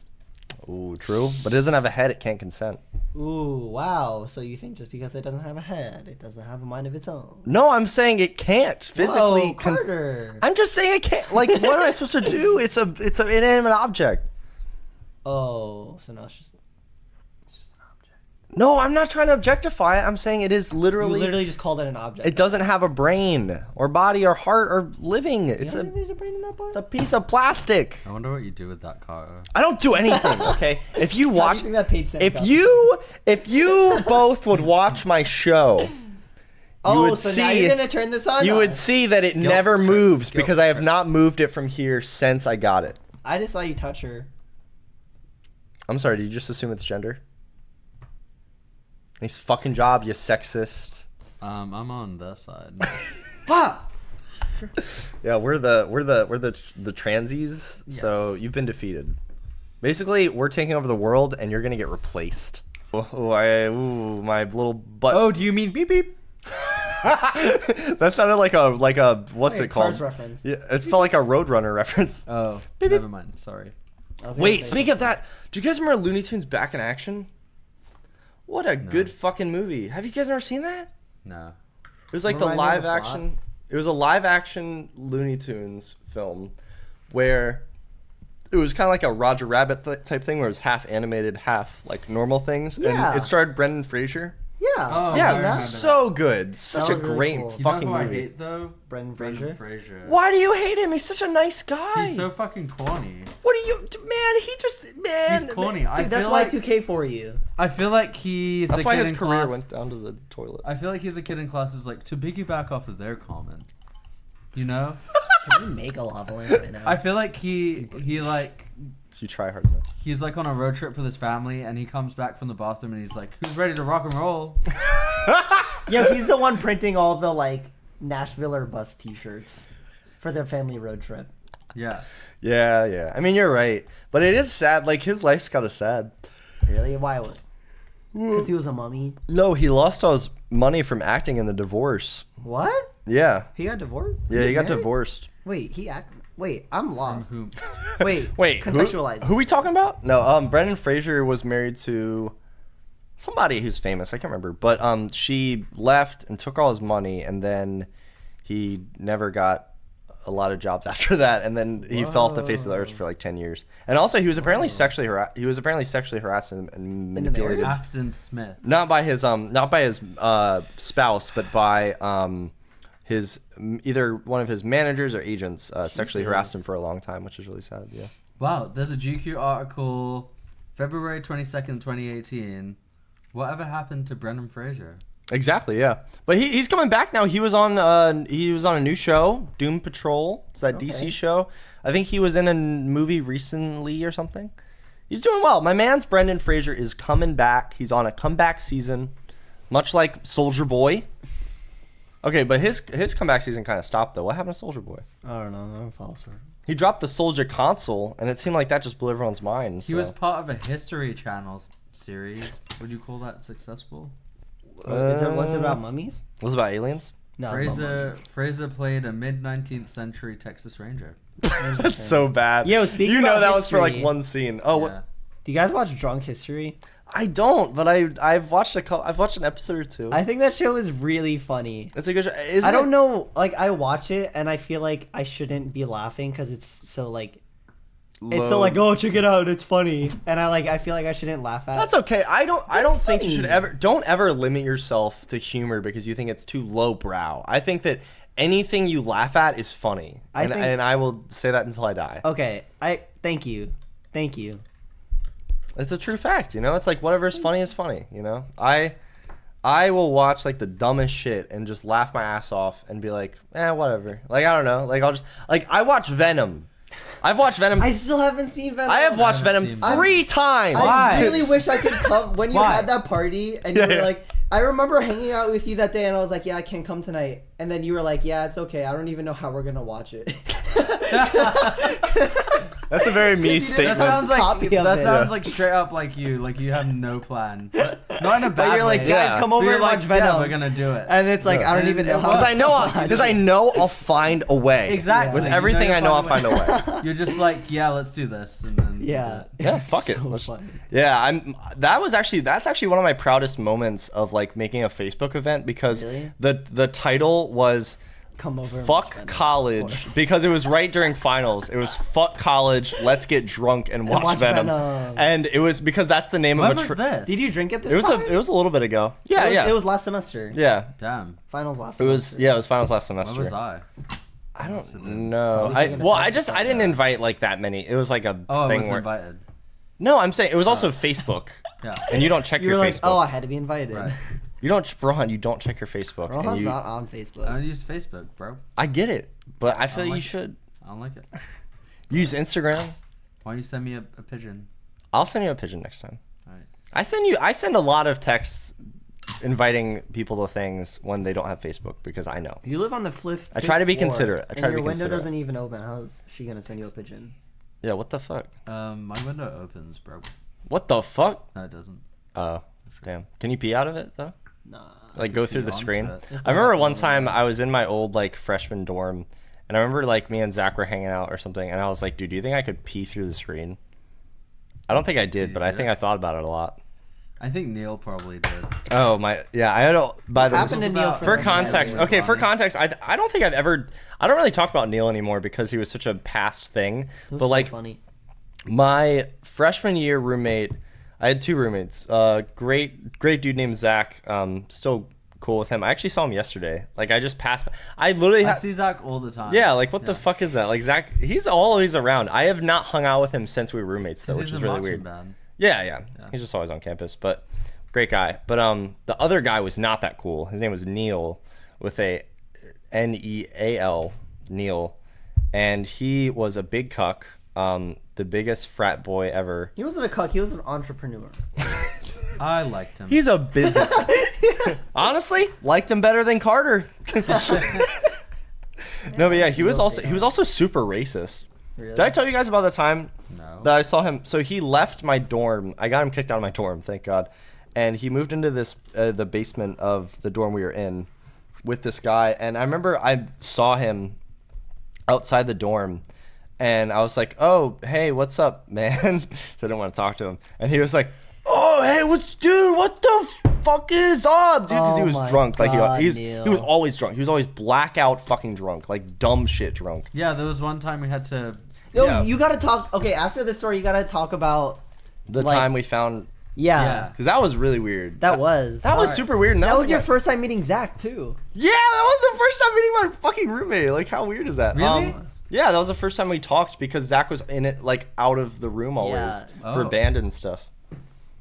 Ooh, true. But it doesn't have a head, it can't consent. Ooh, wow. So you think just because it doesn't have a head, it doesn't have a mind of its own? No, I'm saying it can't physically. Whoa, Carter. I'm just saying it can't. Like, what am I supposed to do? It's an inanimate object. Oh, so now it's just an object. No, I'm not trying to objectify it. I'm saying it is You literally. literally just called it an object. It doesn't have a brain or body or heart or living. You It's don't a think there's a brain in that book? it's a piece of plastic. I wonder what you do with that, Carter. I don't do anything. Okay, if you How do you watch, think that paid Sam if got? you both would watch my show, you Oh, would so see. now you're gonna turn this on? You would see that it never trip. moves Guilt because I have trip. not moved it from here since I got it. I just saw you touch her. I'm sorry, did you just assume it's gender? Nice fucking job, you sexist. I'm on their side. Fuck! Yeah, we're the transies, so Yes. you've been defeated. Basically, we're taking over the world and you're gonna get replaced. Ooh, my little butt. Oh, do you mean beep beep? That sounded like a what's Hey, it called? Cars reference. Yeah, it felt like a Roadrunner reference. Oh, Beep, beep. never mind. Sorry. I was gonna Wait, say speaking of that, do you guys remember Looney Tunes Back in Action? What a good fucking movie. Have you guys ever seen that? No. It was like the Remind me of live the plot. action. It was a live action Looney Tunes film where it was kind of like a Roger Rabbit type thing where it was half animated, half like normal things. Yeah. And it starred Brendan Fraser. Yeah. Oh, Yeah, I remember so good. Such a was really great cool. You know fucking who I movie. hate though? Brendan Fraser. Why do you hate him? He's such a nice guy. He's so fucking corny. What do you, man? He just, man. He's corny. Dude, I that's feel why like 2K for you. I feel like he's That's the why kid his in career class. went down to the toilet. I feel like he's the kid in class is like to piggyback off of their comment. You know? Can we make a lava lamp right now? I feel like he like You try hard enough. he's like on a road trip with his family and he comes back from the bathroom and he's like, "Who's ready to rock and roll?" Yeah, he's the one printing all the like Nashville bus T-shirts for their family road trip. Yeah. Yeah. I mean, you're right, but it is sad. Like his life's kind of sad. Really? Why? Because he was a mummy. No, he lost all his money from acting in the divorce. What? Yeah. He got divorced? Yeah, he got married? divorced. Wait, Wait, I'm lost. Whom- Wait, Wait, contextualize. who we talking about? No, Brendan Fraser was married to somebody who's famous. I can't remember, but she left and took all his money, and then he never got a lot of jobs after that, and then he fell off the face of the earth for like 10 years. And also, he was apparently sexually harassed and manipulated. Afton Smith. Not by his spouse, but by his either one of his managers or agents sexually harassed him for a long time, which is really sad. Yeah. Wow, there's a GQ article, February 22nd, 2018. Whatever happened to Brendan Fraser? Exactly, yeah. But he's coming back now. He was on a new show, Doom Patrol. It's that DC Okay. show. I think he was in a movie recently or something. He's doing well. My man's Brendan Fraser is coming back. He's on a comeback season, much like Soldier Boy. Okay, but his comeback season kind of stopped though. What happened to Soldier Boy? I don't know. I don't follow her. He dropped the Soldier console, and it seemed like that just blew everyone's mind. He so. was part of a History Channel series. Would you call that successful? Was it about mummies? Was it about aliens? No, it was about Fraser mummies. Fraser played a mid-19th century Texas Ranger. That's so bad. Yo, speaking you know about that was for like history- one scene. Oh, Yeah. Do you guys watch Drunk History? I don't, but I've watched I've watched an episode or two. I think that show is really funny. It's a good show. I don't know. Like, I watch it and I feel like I shouldn't be laughing because it's so like. It's so like, oh, check it out, it's funny, and I feel like I shouldn't laugh at. That's okay. I don't think you funny. should don't ever limit yourself to humor because you think it's too lowbrow. I think that anything you laugh at is funny, and I will say that until I die. Okay, thank you. It's a true fact, you know. It's like whatever is funny is funny, you know. I will watch like the dumbest shit and just laugh my ass off and be like, whatever. Like I don't know. Like I'll just like I watch Venom. I've watched Venom. I still haven't seen Venom. I have watched Venom seen 3 times. I Why? really wish I could come when you Why? had that party and you Yeah, were yeah. like, I remember hanging out with you that day and I was like, yeah, I can't come tonight. And then you were like, yeah, it's okay. I don't even know how we're gonna watch it. That's a very me That statement. sounds like Copy of that it. sounds like straight up like you have no plan. But not in a bad But you're like, way. guys, Yeah. come But over you're and like, watch Venom. yeah, we're gonna do it. And it's like, I don't even know how. Because I know I'll find a way. Exactly. With You everything you'll I know, I'll find a way. You're just like, yeah, let's do this, and then Yeah. Yeah, fuck it. So Let's- funny. Yeah, that's actually one of my proudest moments of like making a Facebook event because Really? the title was Come over. and watch Venom. fuck college because it was right during finals. It was fuck college, let's get drunk and watch, watch Venom. Venom. And it was because that's the name When of a was this? Did you drink it this It was time? it was a little bit ago. Yeah, It was, yeah. It was last semester. yeah. Damn. Finals last It was semester. it was finals last semester. Where was I? I Must have don't been- know. I was I thinking I didn't invite like that many. It was like a Oh, I thing wasn't where invited. No, I'm saying it was also Facebook. Yeah. And you don't check You your were like, Facebook. oh, I had to be invited. Right. You don't, Rohan. You don't check your Facebook. and Rohan's you, not on I Facebook. don't use Facebook, bro. I get it, but I feel I like you like it. should I don't like it. use Instagram. Why don't you send me a pigeon? I'll send you a pigeon next time. Alright. I send a lot of texts inviting people to things when they don't have Facebook because I know. You live on the fifth. I try to be floor, considerate. I try and to your be window considerate. doesn't even open. How's she gonna send you a pigeon? Yeah, what the fuck? My window opens, bro. What the fuck? No, it doesn't. Oh, damn. Can you pee out of it though? Nah. Like go through pee the onto screen? it. It's I remember not one open. time I was in my old like freshman dorm, and I remember like me and Zach were hanging out or something, and I was like, dude, do you think I could pee through the screen? I don't think I did, you but I do think it? I thought about it a lot. I think Neil probably did. Oh my, yeah. I don't. By the Happened to Neil about- for, for the context, rest of okay. my For life. context, I don't think I've ever. I don't really talk about Neil anymore because he was such a past thing. It was But so like funny. my freshman year roommate, I had two roommates. Great dude named Zach. Still cool with him. I actually saw him yesterday. Like I just passed. I literally I had. see Zach all the time. Yeah, like what the Yeah. fuck is that? Like Zach, he's always around. I have not hung out with him since we were roommates though, 'Cause which he's is in really marching weird. band. Yeah. He's just always on campus, but great guy. But the other guy was not that cool. His name was Neil, with a Neal, Neil, and he was a big cuck, the biggest frat boy ever. He wasn't a cuck. He was an entrepreneur. I liked him. He's a business. Honestly, liked him better than Carter. No, but yeah, he was also super racist. Really? Did I tell you guys about the time No. that I saw him? So he left my dorm. I got him kicked out of my dorm, thank God. And he moved into this the basement of the dorm we were in with this guy. And I remember I saw him outside the dorm, and I was like, "Oh, hey, what's up, man?" So I didn't want to talk to him. And he was like, "Oh, hey, what the fuck is up, dude?" Because he Oh was my drunk. Like God, he was Neil. always drunk. He was always blackout fucking drunk, like dumb shit drunk. Yeah, there was one time we had to. Yo, Yeah. you gotta talk. Okay, after this story, you gotta talk about. The Like- time we found, Yeah, Yeah. because that was really weird. that was. That was super weird. And That was like your a- first time meeting Zach too. Yeah, that was the first time meeting my fucking roommate. Like, how weird is that? Really? Yeah, that was the first time we talked because Zach was in it, like out of the room always Yeah. for Oh. band and stuff.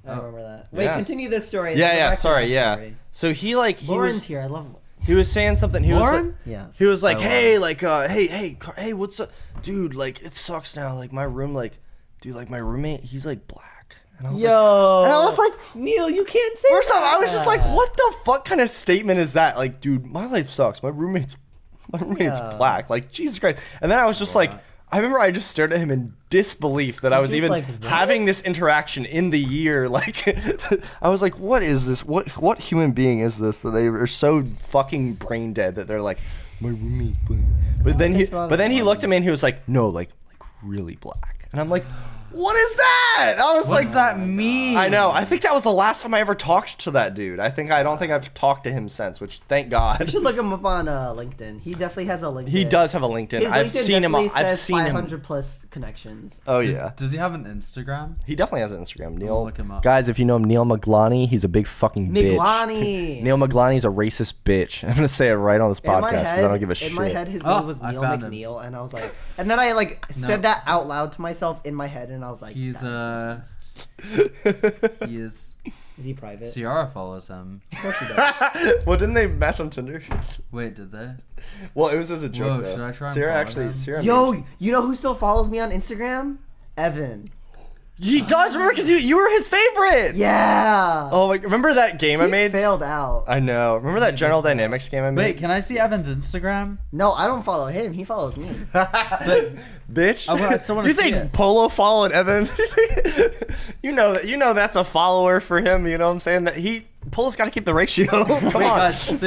I remember that. Wait, Yeah. continue this story. and then go Yeah, back to sorry, that yeah. story. So he like he Lauren's was here. I love. he was saying something. He was Lauren? like, Yes. he was like, Oh, hey, like, hey, what's up, dude? Like, it sucks now. Like, my room, like, dude, like, my roommate, he's like black. And I was like, Yo. and I was like, Neil, you can't say. first off, I was just like, that. what the fuck kind of statement is that? Like, dude, my life sucks. My roommate's Yeah. black. Like, Jesus Christ. And then I was just like, I remember I just stared at him in disbelief that I was He's even like, what? having this interaction in the year. Like, I was like, what is this? What human being is this that they are so fucking brain dead that they're like, my roommate's black. But then It's not he funny. looked at me and he was like, no, like really black. And I'm like, what is that? I was What like, does that mean? I know. I think that was the last time I ever talked to that dude. I don't think I've talked to him since, which thank You God. should look him up on LinkedIn. He definitely has a LinkedIn. He does have a LinkedIn. His I've LinkedIn seen him. definitely I've says seen him. 500 plus connections. Oh yeah. Does he have an Instagram? He definitely has an Instagram. I'll Neil, look him up. guys, if you know him, Neil Maglani, he's a big fucking bitch. Miglani. Neil Maglani's a racist bitch. I'm gonna say it right on this In my podcast because head, I don't give a shit. in my head, his Oh, name was I Neil found him. McNeil, and I was like, and then I like said that out loud to myself in my head, and I was like, He's that makes no sense. He is. Is he private? Ciara follows him. Of course he does. Well, didn't they match on Tinder? Wait, did they? Well, it was as a joke. Whoa, though. should I try and Sarah follow actually. them? Sarah Yo, you know who still follows me on Instagram? Evan. He does remember because you were his favorite. Yeah. Oh, like remember that game I He made? failed out. I know. Remember that General Dynamics game I made? Wait, can I see Evan's Instagram? No, I don't follow him. He follows me. Bitch. I still wanna you see think it. Polo followed Evan? you know that's a follower for him. You know what I'm saying? That Polo's got to keep the ratio. Come Wait, on. guys.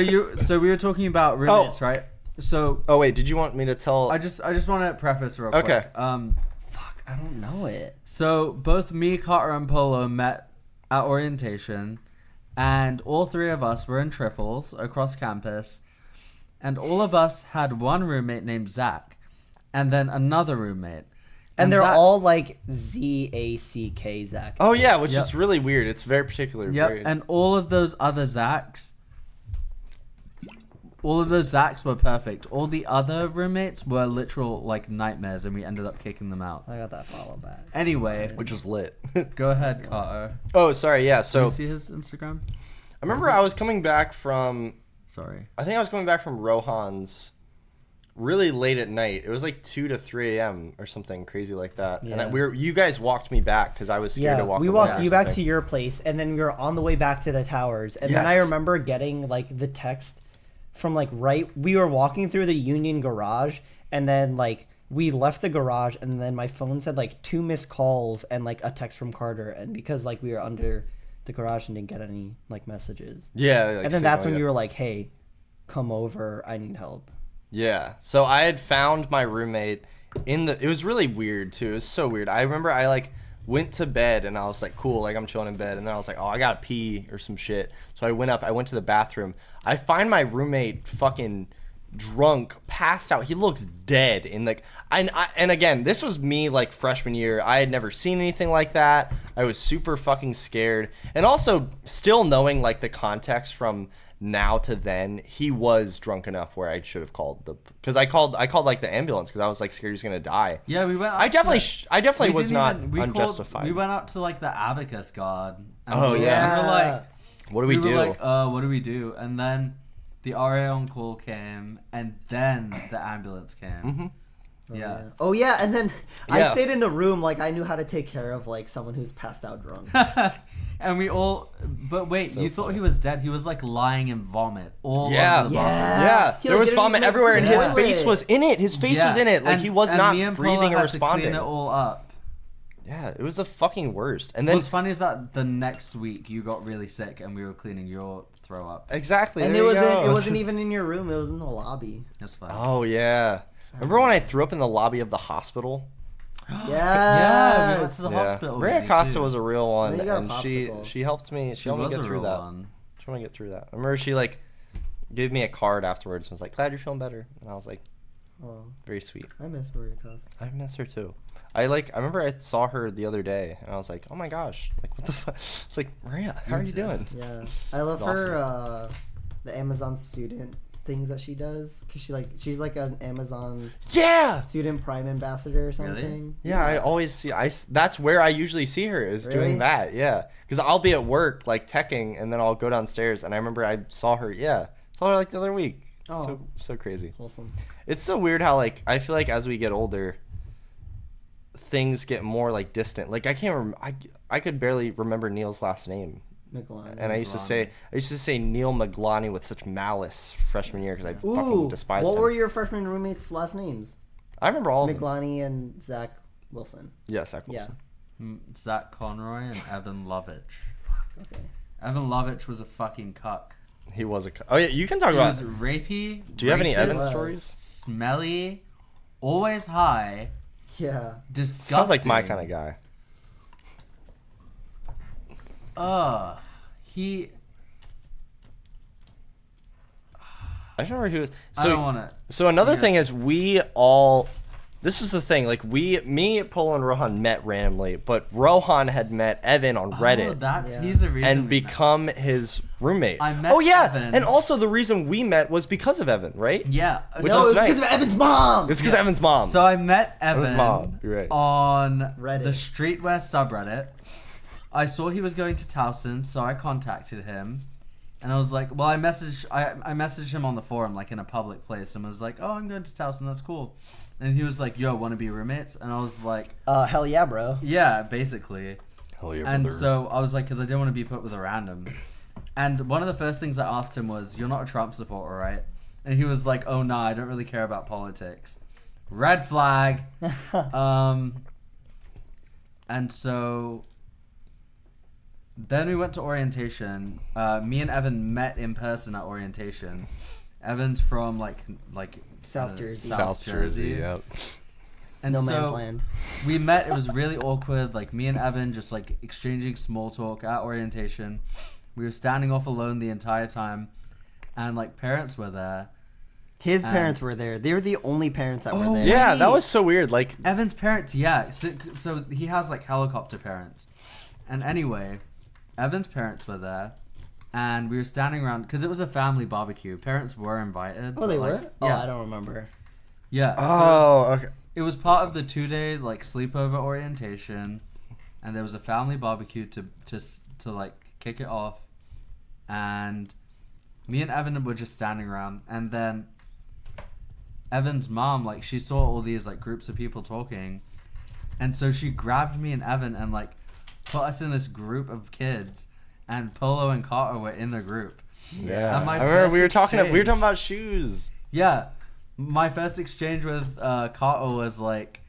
So we were talking about roommates, right? So Oh wait, did you want me to tell? I just want to preface real Okay. quick. Fuck, I don't know it. So both me, Carter, and Polo met at orientation, and all three of us were in triples across campus, and all of us had one roommate named Zach, and then another roommate. And they're that- all like ZACK Zach. Oh yeah, which Yep. is really weird. It's very particular. Yep, Very- and all of those other Zachs, were perfect. All the other roommates were literal like nightmares, and we ended up kicking them out. I got that follow back. Anyway, which was lit. go ahead, Carter. Oh, sorry. Yeah. Can So you see his Instagram? I remember I was coming back from. Sorry. I think I was coming back from Rohan's really late at night. It was like 2 to 3 a.m. or something crazy like that. Yeah. And you guys walked me back because I was scared to walk. we alone walked or you back to something. your place, and then we were on the way back to the towers. And then I Yes. remember getting like the text from like we were walking through the Union garage, and then like we left the garage, and then my phone said like 2 missed calls and like a text from Carter, and because like we were under the garage and didn't get any like messages. Yeah. Like, And then that's signal, when yeah. you were like, "Hey, come over. I need help." Yeah. So I had found my roommate it was really weird too. It was so weird. I remember I like went to bed and I was like, cool, like I'm chilling in bed. And then I was like, oh, I gotta pee or some shit. So I went to the bathroom. I find my roommate fucking drunk, passed out. He looks dead. And like, and again, this was me like freshman year. I had never seen anything like that. I was super fucking scared. And also still knowing like the context from now to then, he was drunk enough where I should have called because I called like the ambulance because I was like scared he was gonna die. Yeah, we went. I definitely We was didn't not even- we called- unjustified. we went up to like the abacus god. And Oh, we were- yeah. We were like, What do we do? were like, what do we do? And then the RA on call came, and then the ambulance came. Mm-hmm. Yeah. Oh yeah, and then I Yeah. stayed in the room like I knew how to take care of like someone who's passed out drunk. And we all, but wait, So you thought funny. he was dead? He was like lying in vomit all Yeah. over the bathroom. Yeah, He, there like, was didn't vomit even everywhere, and his feel face it. was in it. His face was in it. Like And- he was and not me and Paula breathing or had to responding. clean it all up. Yeah, it was the fucking worst. And then What's funny is that the next week you got really sick, and we were cleaning your throw up. exactly, And there it you wasn't. go. It wasn't even in your room. It was in the lobby. That's fine. Oh yeah, remember when I threw up in the lobby of the hospital? Yeah, we went to the Yeah. hospital. Maria with me, Costa too. was a real one, And then you got a and she popsicle. helped me. She helped me was get a through real that. one. She helped me get through that. I remember she like gave me a card afterwards and was like, "Glad you're feeling better," and I was like, Oh, very sweet. I miss Maria Costa. I miss her too. I remember I saw her the other day and I was like, oh my gosh, like what the fuck? It's like, Maria, how are you doing? exist. Yeah, I love That's her. The Amazon student things that she does, cause she's like an Amazon Yeah. student Prime ambassador or something. Yeah, I always see. That's where I usually see her is Really? doing that. Yeah, because I'll be at work like teching, and then I'll go downstairs, and I remember I saw her. Yeah, saw her like the other week. Oh. So crazy. Wholesome. It's so weird how like I feel like as we get older, things get more like distant. Like I can't I could barely remember Neil's last name, McLaren. and I used to say Neil Maglani with such malice freshman year because I fucking Ooh, despised what him. were your freshman roommates' last names? I remember all of them. McLani and Zach Wilson. Yeah, Zach Wilson. Zach Conroy and Evan Lovitch. Okay. Evan Lovitch was a fucking cuck. He was a. Oh yeah, you can talk He about. was rapey. Do you have any racist, Evan Was. stories? Smelly, always high, Yeah. disgusting. Sounds like my kind of guy. He. I just remember he was. I don't want to. So another Yes. thing is we all. This is the thing. Like me, Polo, and Rohan met randomly, but Rohan had met Evan on Oh, Reddit that's Yeah. he's the reason. and we met. become his roommate. I met Oh yeah, Evan. and also the reason we met was because of Evan, right? Yeah. Which No, is it was nice. because of Evan's mom. It's because Evan's mom. So I met Evan's Evan mom. You're right. on Reddit. the Streetwear subreddit. I saw he was going to Towson, so I contacted him. And I was like, well, I messaged him on the forum, like in a public place, and was like, oh, I'm going to Towson, that's cool. And he was like, yo, want to be roommates? And I was like, hell yeah, bro. yeah, basically. Hell yeah, And brother. so I was like, because I didn't want to be put with a random. And one of the first things I asked him was, you're not a Trump supporter, right? And he was like, oh, no, I don't really care about politics. Red flag. And so then we went to orientation. Me and Evan met in person at orientation. Evan's from like South Jersey. South Jersey. Yep. And No so man's land. we met. It was really awkward. Like me and Evan just like exchanging small talk at orientation. We were standing off alone the entire time, and like parents were there. His And- parents were there. They were the only parents that Oh, were there. Yeah, that was so weird. Like, Evan's parents, yeah. So he has like helicopter parents. And anyway, Evan's parents were there, and we were standing around because it was a family barbecue. Parents were invited. Oh, they but, were? like, Oh, yeah, I don't remember. yeah. So oh, okay. it was part of the 2-day like sleepover orientation, and there was a family barbecue to like kick it off, and me and Evan were just standing around, and then Evan's mom, like, she saw all these like groups of people talking, and so she grabbed me and Evan and like put us in this group of kids, and Polo and Carter were in the group. Yeah. And my I remember first we were talking exchange- about shoes. Yeah, my first exchange with Carter was like,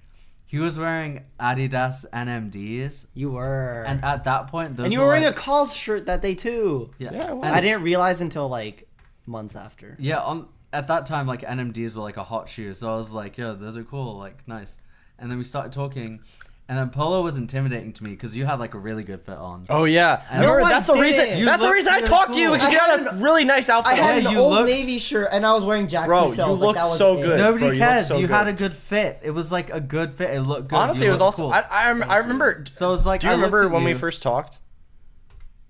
he was wearing Adidas NMDs, You were. and at that point, those And you were were wearing like, a calls shirt that day too. yeah, Yeah, it was. and I didn't realize until like months after. yeah, at that time, like NMDs were like a hot shoe, so I was like, yo, those are cool, like nice. And then we started talking, and then Polo was intimidating to me because you had like a really good fit on. Oh yeah, And- remember, No, I that's the reason. didn't. That's the You reason I looked talked to you really because cool. you I had had a really nice outfit. I had Yeah, an you old looked- Navy shirt and I was wearing Jack Bro, Purcells. you like, looked that was so it. good. Nobody bro, you cares. looked so You good. had a good fit. It was like a good fit. It looked good. Honestly, You it was looked also. cool. I remember. So it was like, Do you I looked remember at when we you. first talked?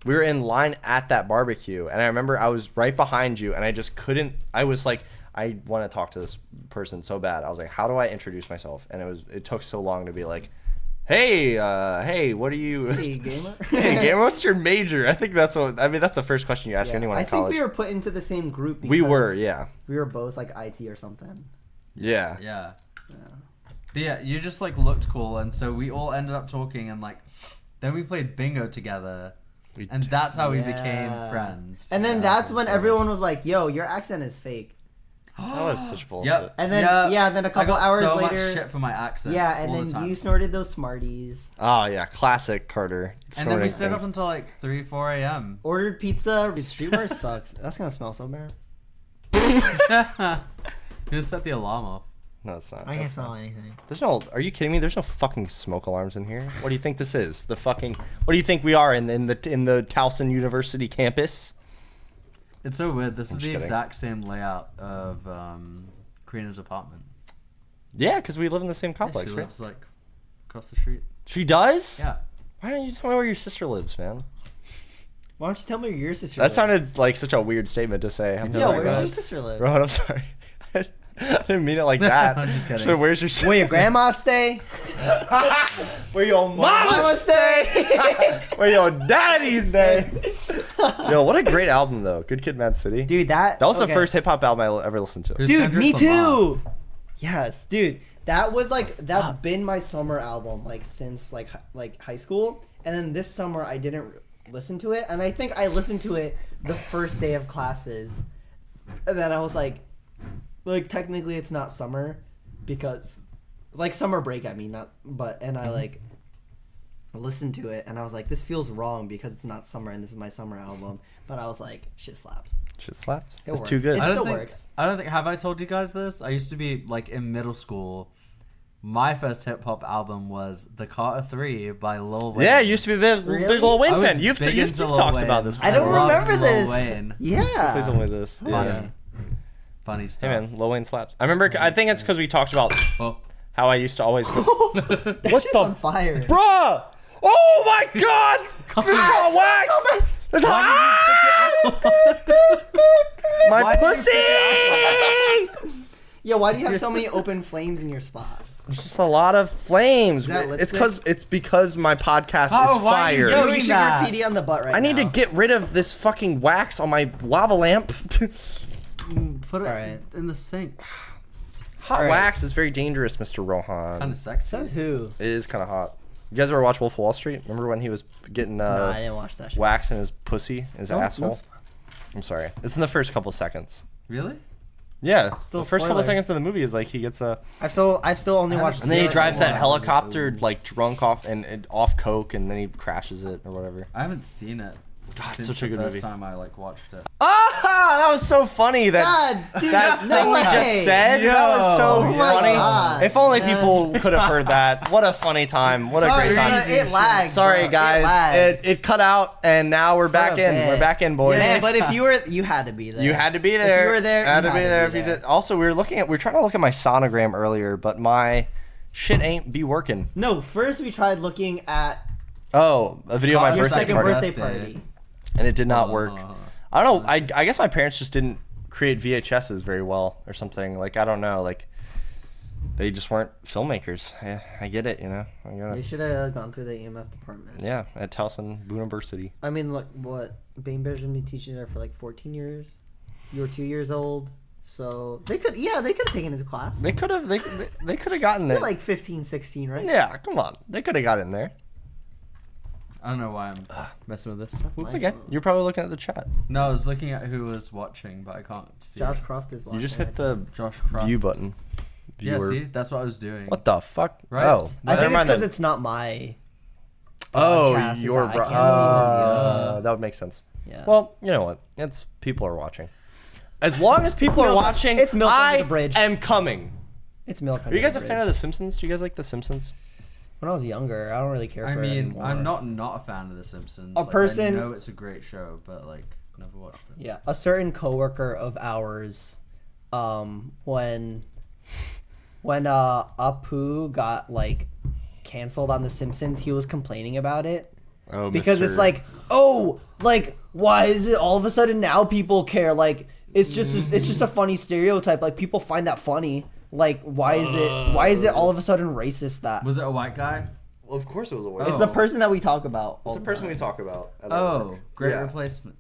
We were in line at that barbecue, and I remember I was right behind you, and I just couldn't. I was like, I want to talk to this person so bad. I was like, how do I introduce myself? And it took so long to be like, hey, what are you? Hey, gamer. Hey, gamer, what's your major? I think that's what. I mean, that's the first question you ask Yeah, anyone I in think college. we were put into the same group. We were, because yeah, We were both like IT or something. yeah. Yeah. But yeah, you just like looked cool, and so we all ended up talking, and like, then we played bingo together, We and that's how we Yeah. became friends. And then that's when everyone was like, "Yo, your accent is fake." That was such bullshit. Yep. And then then a I couple got hours so later, much shit for my accent. yeah, and all the then time. you snorted those Smarties, Oh yeah, classic Carter. And then we snorting stayed up things. until like 3, 4 a.m. ordered pizza. Streetwear sucks. That's gonna smell so bad. You just set the alarm off. No, it's not. I can't That's smell not- anything. There's no. Are you kidding me? There's no fucking smoke alarms in here. What do you think this is? The fucking. What do you think we are in the Towson University campus? It's so weird. This is just the kidding. exact same layout of Karina's apartment. Yeah, because we live in the same Yeah, complex, she right? lives like across the street. She does. Yeah. Why don't you tell me where your sister lives, man? Why don't you tell me where your sister? That lives? sounded like such a weird statement to say. I'm Yeah, Yeah, sorry, where does your guys. sister live? Rohan, I'm sorry. I didn't mean it like that. I'm just kidding. So where's your sister? Where your grandma stay? Where your Mama mama stay? Where your daddy stay? Yo, what a great album though. Good Kid, Mad City. Dude, that That was the okay. first hip hop album I ever listened to. Who's Dude, Kendrick me Lamar? too. Yes, dude. That was like that's been my summer album like since like high school, and then this summer I didn't listen to it, and I think I listened to it the first day of classes, and then I was like technically it's not summer because like summer break I mean not but and I like listened to it and I was like this feels wrong because it's not summer and this is my summer album, but I was like shit slaps. Shit slaps. It It's works. too good. It I don't still think, works. I don't think. Have I told you guys this? I used to be like in middle school. My first hip hop album was The Carter 3 by Lil Wayne. Yeah, you used to be a big, Really? big Lil Wayne I was fan. You've big you've into Lil talked Wayne. about this. I don't before. loved remember Lil this. Wayne. Yeah. Please told me this. Funny, Yeah. funny Hey stuff. man, Lil Wayne slaps. I remember. I think it's because we talked about Oh, how I used to always go. That What shit's the- on fire. Bruh! Oh my god! There's hot wax! There's My Why did you pussy! Yo, why do you have so many open flames in your spot? It's just a lot of flames. that It's lipstick? because my podcast Oh, is why are you fire. Yo, doing you should that? graffiti on the butt right now. I need to get rid of this fucking wax on my lava lamp. Put it Alright. in the sink. Hot All right. wax is very dangerous, Mr. Rohan. Kind of sexy. Says who? It is kind of hot. You guys ever watch Wolf of Wall Street? Remember when he was getting No, I didn't watch that shit. wax in his pussy, his No, asshole? no. I'm sorry. It's in the first couple seconds. Really? Yeah, Still the first couple spoiler. seconds of the movie is like he gets a, I've still only watched. and then he zero drives that seasons. helicopter like drunk off and off coke, and then he crashes it or whatever. I haven't seen it. God, since such a the good first movie. time I like watched it. Ah, that was so funny. That God, dude, that no thing you way. just said. That was so Yo. Oh my funny. God. If only That's- people could have heard that. What a funny time. What Sorry, a great time. it lagged. Sorry, bro. It guys. lagged. It cut out, and now we're back a in. bit. We're back in, boys. Man, but if you had to be there. You had to be there. If you were there, Had you to be had to there. be If you there. did. Also, we were trying to look at my sonogram earlier, but my shit ain't be working. No, first we tried looking at Oh, a video of my Your your birthday second party, birthday Birthday. party. and it did not work. Oh. I don't know. I guess my parents just didn't create VHSs very well or something. Like, I don't know. Like, they just weren't filmmakers. I get it, you know. I get They it. should have gone through the EMF department. Yeah, at Towson University. I mean, look, what? Bainbear's been teaching there for like 14 years. You were 2 years old, so they could have taken his class. They could have. They could have gotten You're it. like 15, 16, right? Yeah, come on. They could have got in there. I don't know why I'm messing with this. That's It's my okay. fault. You're probably looking at the chat. No, I was looking at who was watching, but I can't see. Josh it. Croft is watching. You just I hit think. the Josh Croft. view button. Yeah, Viewer. see, that's what I was doing. What the fuck? Right? Oh, I never think it's mind because then. it's not my. Oh, broadcast is your that I bro- can't see that would make sense. Yeah. Well, you know what? It's people are watching. As long as people are milk- watching, it's milk under I the bridge. am coming. It's milk. Are you guys a fan of The Simpsons? Do you guys like The Simpsons? When I was younger, I don't really care I for it mean, anymore. I'm not a fan of The Simpsons. A person- I know it's a great show, but like, never watched it. Yeah, a certain coworker of ours, when Apu got like canceled on The Simpsons, he was complaining about it Oh, because it's like, oh, like why is it all of a sudden now people care? Like it's just a funny stereotype. Like people find that funny. Like why is it all of a sudden racist that? Was it a white guy? Well, of course it was a word. It's the person that we talk about. It's the person we talk about. at our Oh, work. great Yeah. replacement.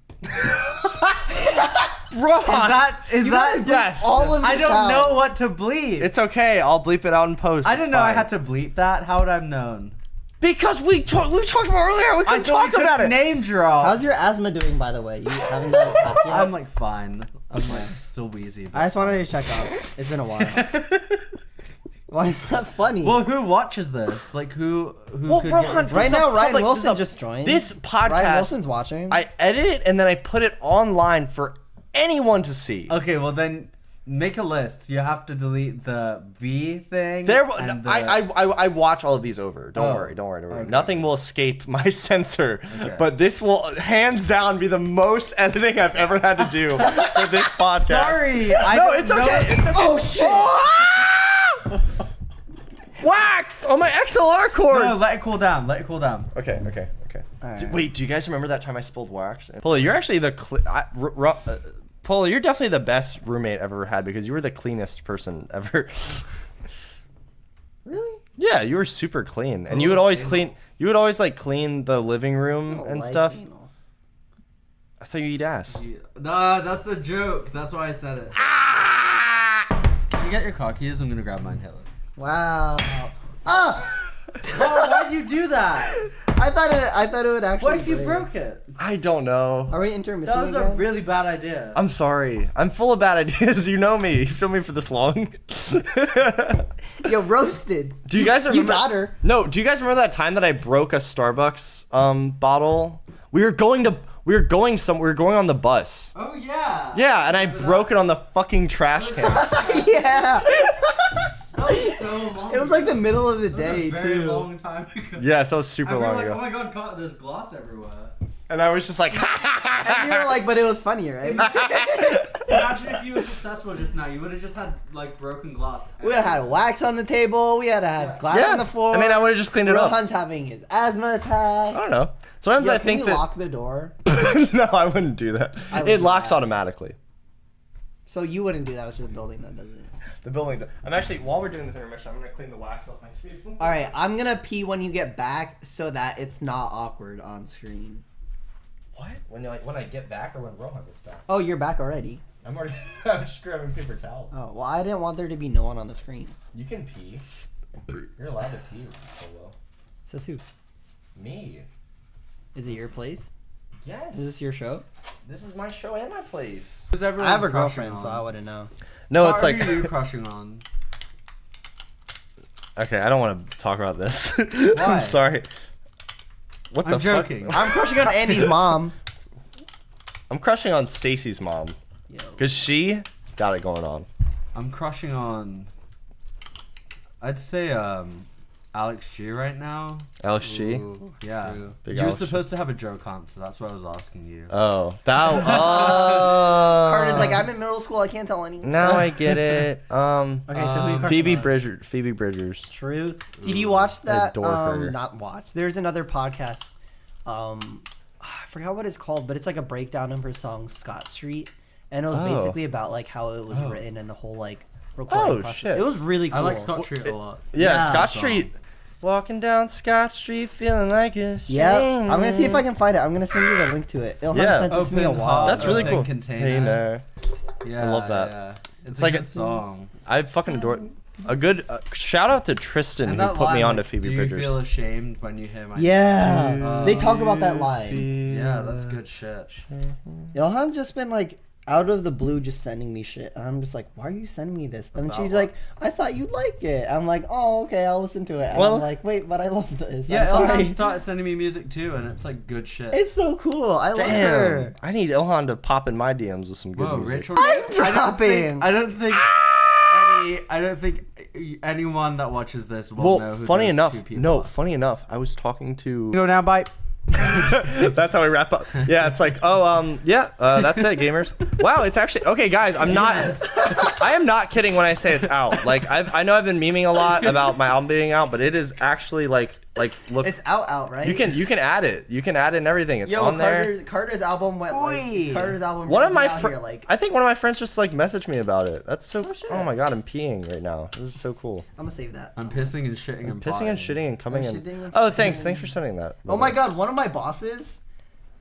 Rohan! Is You that? gotta bleep yes. all of I this don't out. know what to bleep. It's okay. I'll bleep it out in post. I It's didn't know I fine. had to bleep that. How would I have known? Because we talked about earlier. We I couldn't thought talk we about could it. name drop. How's your asthma doing, by the way? You haven't got attack yet? I'm like fine. I'm like still wheezy. I just wanted to check out. It's been a while. Why is that funny? Well, who watches this? Like who? Well, could Rohan, get... this right is a now, Ryan public- Wilson this is a- just joined. This podcast, Ryan Wilson's watching. I edit it and then I put it online for anyone to see. Okay, well then make a list. You have to delete the V thing. There, and the- I watch all of these over. Don't Oh, worry, don't worry, don't worry. okay. Nothing will escape my censor. Okay. But this will hands down be the most editing I've ever had to do for this podcast. Sorry, I No, don't it's know- okay. It's okay. Oh, shit. Ah! Wax on my XLR cord. No, let it cool down. Let it cool down. Okay. Alright. Wait, do you guys remember that time I spilled wax? Polo, you're actually the Polo, you're definitely the best roommate I've ever had because you were the cleanest person ever. Really? Yeah, you were super clean, and you would always clean. You would always like clean the living room I don't and like stuff. anal. I thought you eat ass. Nah, that's the joke. That's why I said it. Can you get your car keys? I'm gonna grab mine, Helen. Wow. Ah! Oh, why'd you do that? I thought it would actually. What if you break. broke it? I don't know. Are we intermissing That was again? a really bad idea. I'm sorry. I'm full of bad ideas. You know me. You've known me for this long. Yo, roasted. Do you guys remember? You got her. No. Do you guys remember that time that I broke a Starbucks bottle? We were going on the bus. Oh yeah. Yeah, and I broke it on the fucking trash can. Yeah. That was so long. It was like the middle of the That was day a very too. long time ago. Yes, that was super And we were long like, ago. oh my god, God, there's gloss everywhere. And I was just like, And you were like, but it was funny, right? Imagine if you were successful just now. You would have just had like broken glass. We would have had wax on the table. We had had glass yeah. on the floor. I mean, I would have just cleaned it up. Rohan's having his asthma attack. I don't know. Sometimes Yo, I can think we that. lock the door? No, I wouldn't do that. I would It do locks that. automatically. So you wouldn't do that with the building, then, does it? The building. I'm actually, while we're doing this intermission, I'm gonna clean the wax off my sleeve. All right, I'm gonna pee when you get back so that it's not awkward on screen. What? When I get back or when Rohan gets back? Oh, you're back already. I'm already. I'm just grabbing paper towels. Oh, well, I didn't want there to be no one on the screen. You can pee. You're allowed to pee, Polo. Says who? Me. Is it your place? Yes. Is this your show? This is my show and my place. Who's everyone I have a crushing girlfriend, on? so I wouldn't know. No, Who it's are like. you crushing on? Okay, I don't want to talk about this. Why? I'm sorry. What I'm the joking. fuck? I'm crushing on Andy's mom. I'm crushing on Stacy's mom. Yo. Because she got it going on. I'm crushing on. I'd say Alex G right now. Alex G? Ooh, yeah. Big You were Alex G. supposed to have a joke hunt, so that's what I was asking you. Oh. That. Oh. Carter's like, I'm in middle school, I can't tell anyone. Now I get it. Okay, so who you crushing Phoebe on? Bridgers. Phoebe Bridgers. True. Did you watch that? adore her. Not watch. There's another podcast. I forgot what it's called, but it's like a breakdown of her song Scott Street, and it was Oh. basically about like how it was Oh. written and the whole like recording Oh, process. shit. It was really cool. I like Scott Street a lot. Yeah, Yeah. Scott Song. Street. Walking down Scott Street feeling like a Yeah, stranger. I'm gonna see if I can find it. I'm gonna send you the link to it. Ilhan Yeah. sent it to me a Open while. heart. That's really Open cool. container. Hey, no. Yeah, love that. Yeah. It's like a a- good song. I fucking adore it. A good shout out to Tristan And who that put me line, on to like, Phoebe do you Bridgers. feel ashamed when you hear my Yeah, they talk about that Do line. you Yeah, that's feel good shit. Ilhan's just been like out of the blue, just sending me shit. And I'm just like, why are you sending me this? And then About she's what? like, I thought you'd like it. I'm like, oh, okay, I'll listen to it. And Well- I'm like, wait, but I love this. Yeah, I'm sorry. Ilhan started sending me music too, and it's like good shit. It's so cool. I love Damn, her. I need Ilhan to pop in my DMs with some good Whoa, music. Rachel. I'm dropping. I don't think anyone that watches this will know Well, who funny those enough, two people no, are. funny enough, I was talking to. Go now, bye. That's how we wrap up. Yeah, it's like, that's it, gamers. Wow, it's actually okay, guys. I'm not. I am not kidding when I say it's out. Like, I know I've been memeing a lot about my album being out, but it is actually like look. It's out, right? You can add it. You can add it and everything. It's Yo, on there. Carter's album went like Oi. Carter's album. One of really my out here, like I think one of my friends just like messaged me about it. That's so. Oh, shit. Oh my god, I'm peeing right now. This is so cool. I'm gonna save that. I'm pissing and shitting and Pissing and shitting and coming I'm in. shitting and Oh, thanks. farting. Thanks for sending that. Oh my god, one of my bosses.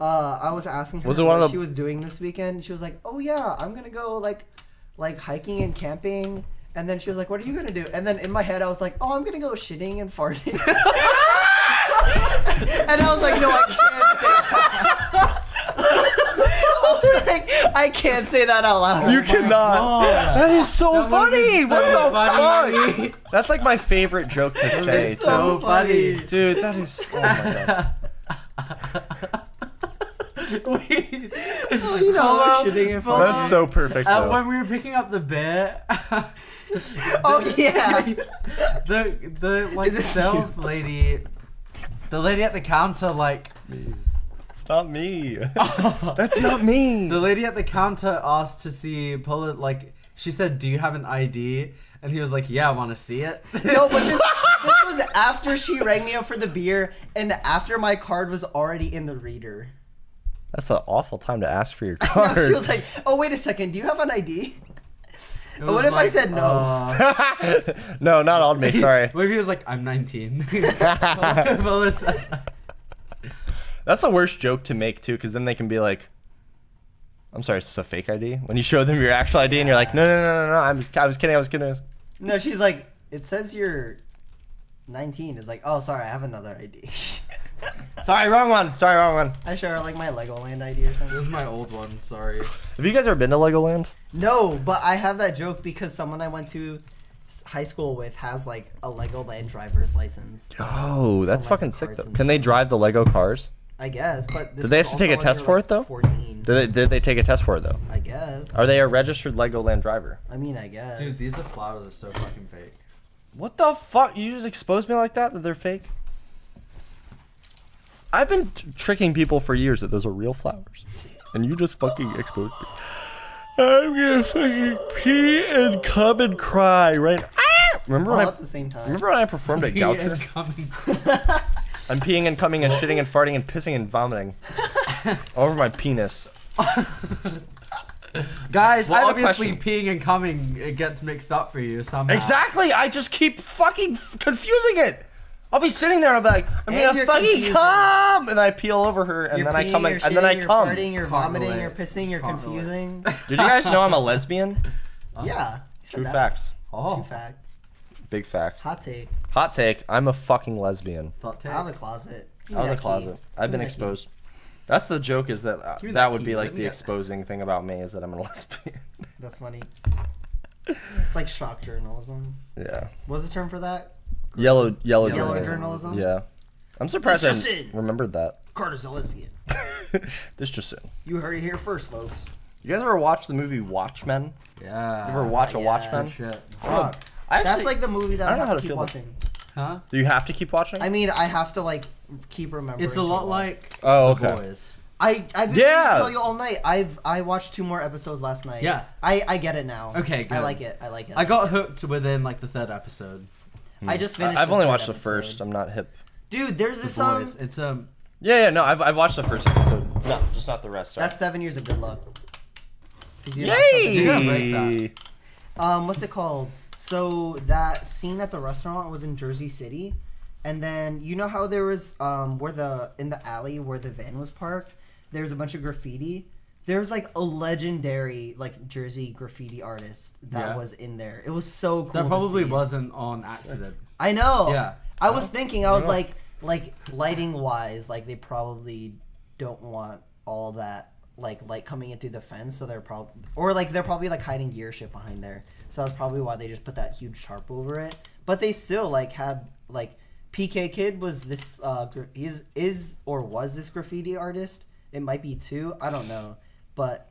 I was asking her Was it one what of the- she was doing this weekend. She was like, "Oh yeah, I'm gonna go like hiking and camping." And then she was like, "What are you gonna do?" And then in my head, I was like, "Oh, I'm gonna go shitting and farting." And I was like, "No, I can't say that." I was like, "I can't say that out loud." You cannot. God. That is so That would've funny. been What so the funny. fuck? That's like my favorite joke to say. It's too. so funny. Dude, that is. Oh my god. Wait. Oh, you know, Hello? shitting and farting. That's so perfect. Though. When we were picking up the bear, Oh yeah. the like Is it sales lady, the lady at the counter, like It's not me. That's not me. the lady at the counter asked to see Polo. Like she said, "Do you have an ID?" And he was like, "Yeah, I want to see it." No, but this was after she rang me up for the beer, and after my card was already in the reader. That's an awful time to ask for your No, card. she was like, "Oh, wait a second. Do you have an ID?" It What was if I said no? No, not on me. Sorry. What if he was like, "I'm 19"? Polo said- That's the worst joke to make too, because then they can be like, "I'm sorry, it's a fake ID." When you show them your actual ID and you're like, "No, I was kidding. No, she's like, "It says you're 19." It's like, "Oh, sorry, I have another ID." Sorry, wrong one. I show her like my Legoland ID or This something. is my old one. Sorry. Have you guys ever been to Legoland? No, but I have that joke because someone I went to high school with has like a Legoland driver's license. Oh, that's like, fucking the sick carts though. and Can they stuff. drive the Lego cars? I guess, but this Did they have was to take a also when test you're, for like, it, though? 14. Did they take a test for it though? I guess. Are they a registered Legoland driver? I mean, I guess. Dude, these flowers are so fucking fake. What the fuck? You just exposed me like that they're fake? I've been tricking people for years that those are real flowers, and you just fucking exposed me. I'm gonna fucking pee and come and cry right now. Ah! Remember all when at the same time. Remember when I performed at Goucher? I'm peeing and coming and shitting and farting and pissing and vomiting over my penis. Guys, Well, I have a obviously question. peeing and coming, it gets mixed up for you somehow. Exactly. I just keep fucking confusing it. I'll be sitting there and I'll be like, I'm And gonna you're fucking confusing. come, and I pee all over her, and You're then I peeing, come, you're and then I shitting, come. You're farting, you're Can't vomiting, relate. you're pissing, you're Can't confusing. Did you guys know I'm a lesbian? Yeah. you said True that. facts. True Oh, fact. Big fact. Hot take. Hot take. I'm a fucking lesbian. thought take. Out of the closet. Give me Out of the that key. closet. I've Give been me that key. exposed. That's the joke. Is that Give me that that would key. be like Let me the get- exposing thing about me is that I'm a lesbian. That's funny. It's like shock journalism. Yeah. What's the term for that? Yellow Yellow journalism. journalism? Yeah. I'm surprised It's I just in. remembered that. Carter's a lesbian. This just in. You heard it here first, folks. You guys ever watch the movie Watchmen? Yeah. You ever watch a yeah. Watchmen? Good shit. Fuck. I That's actually- like the movie that I I, don't know have how to to keep feel about- watching. Huh? Do you have to keep watching? I mean, I have to like keep remembering. It's a to lot watch. like Oh, The okay. Boys. I've been Yeah. trying to tell you all night. I watched 2 more episodes last night. Yeah. I get it now. Okay, I good. like it. I like it. I got hooked within like the 3rd episode. I just finished. I've the only third watched the episode. first. I'm not hip. Dude, there's The this Boys. It's Yeah, no, I've watched the first episode. No, just not the rest. Sorry. That's 7 years of good luck. 'Cause you know something- You're gonna break Yay! What's it called? So that scene at the restaurant was in Jersey City, and then you know how there was in the alley where the van was parked, there was a bunch of graffiti. There's like a legendary like Jersey graffiti artist that Yeah. was in there. It was so cool. that to probably see. wasn't on accident. I know. Yeah. I was thinking. I was know. like lighting wise, like they probably don't want all that like light coming in through the fence, so they're probably like hiding gear shit behind there. So that's probably why they just put that huge tarp over it. But they still like had like PK Kid was this is or was this graffiti artist. It might be too. I don't know, but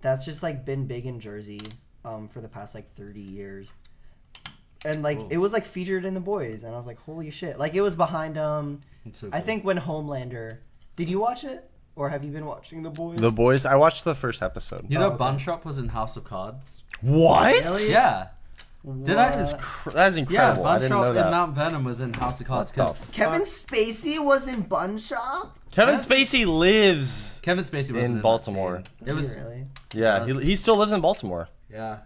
that's just like been big in Jersey for the past like 30 years. And like it was like featured in The Boys, and I was like, holy shit! Like it was behind It's so I cool. think when Homelander. Did you watch it, or have you been watching The Boys? The Boys. I watched the first episode. You know, okay. Bun Shop was in House of Cards. What? Really? Yeah. Did I What? just? That is Yeah, incredible. I Bun didn't Shop know in that. Mount Venom was in House of Cards What because the Kevin Spacey was in Bun Shop. Kevin Huh? Spacey lives. Kevin Spacey was in that Baltimore. scene. It was really. Yeah, he still lives in Baltimore. yeah.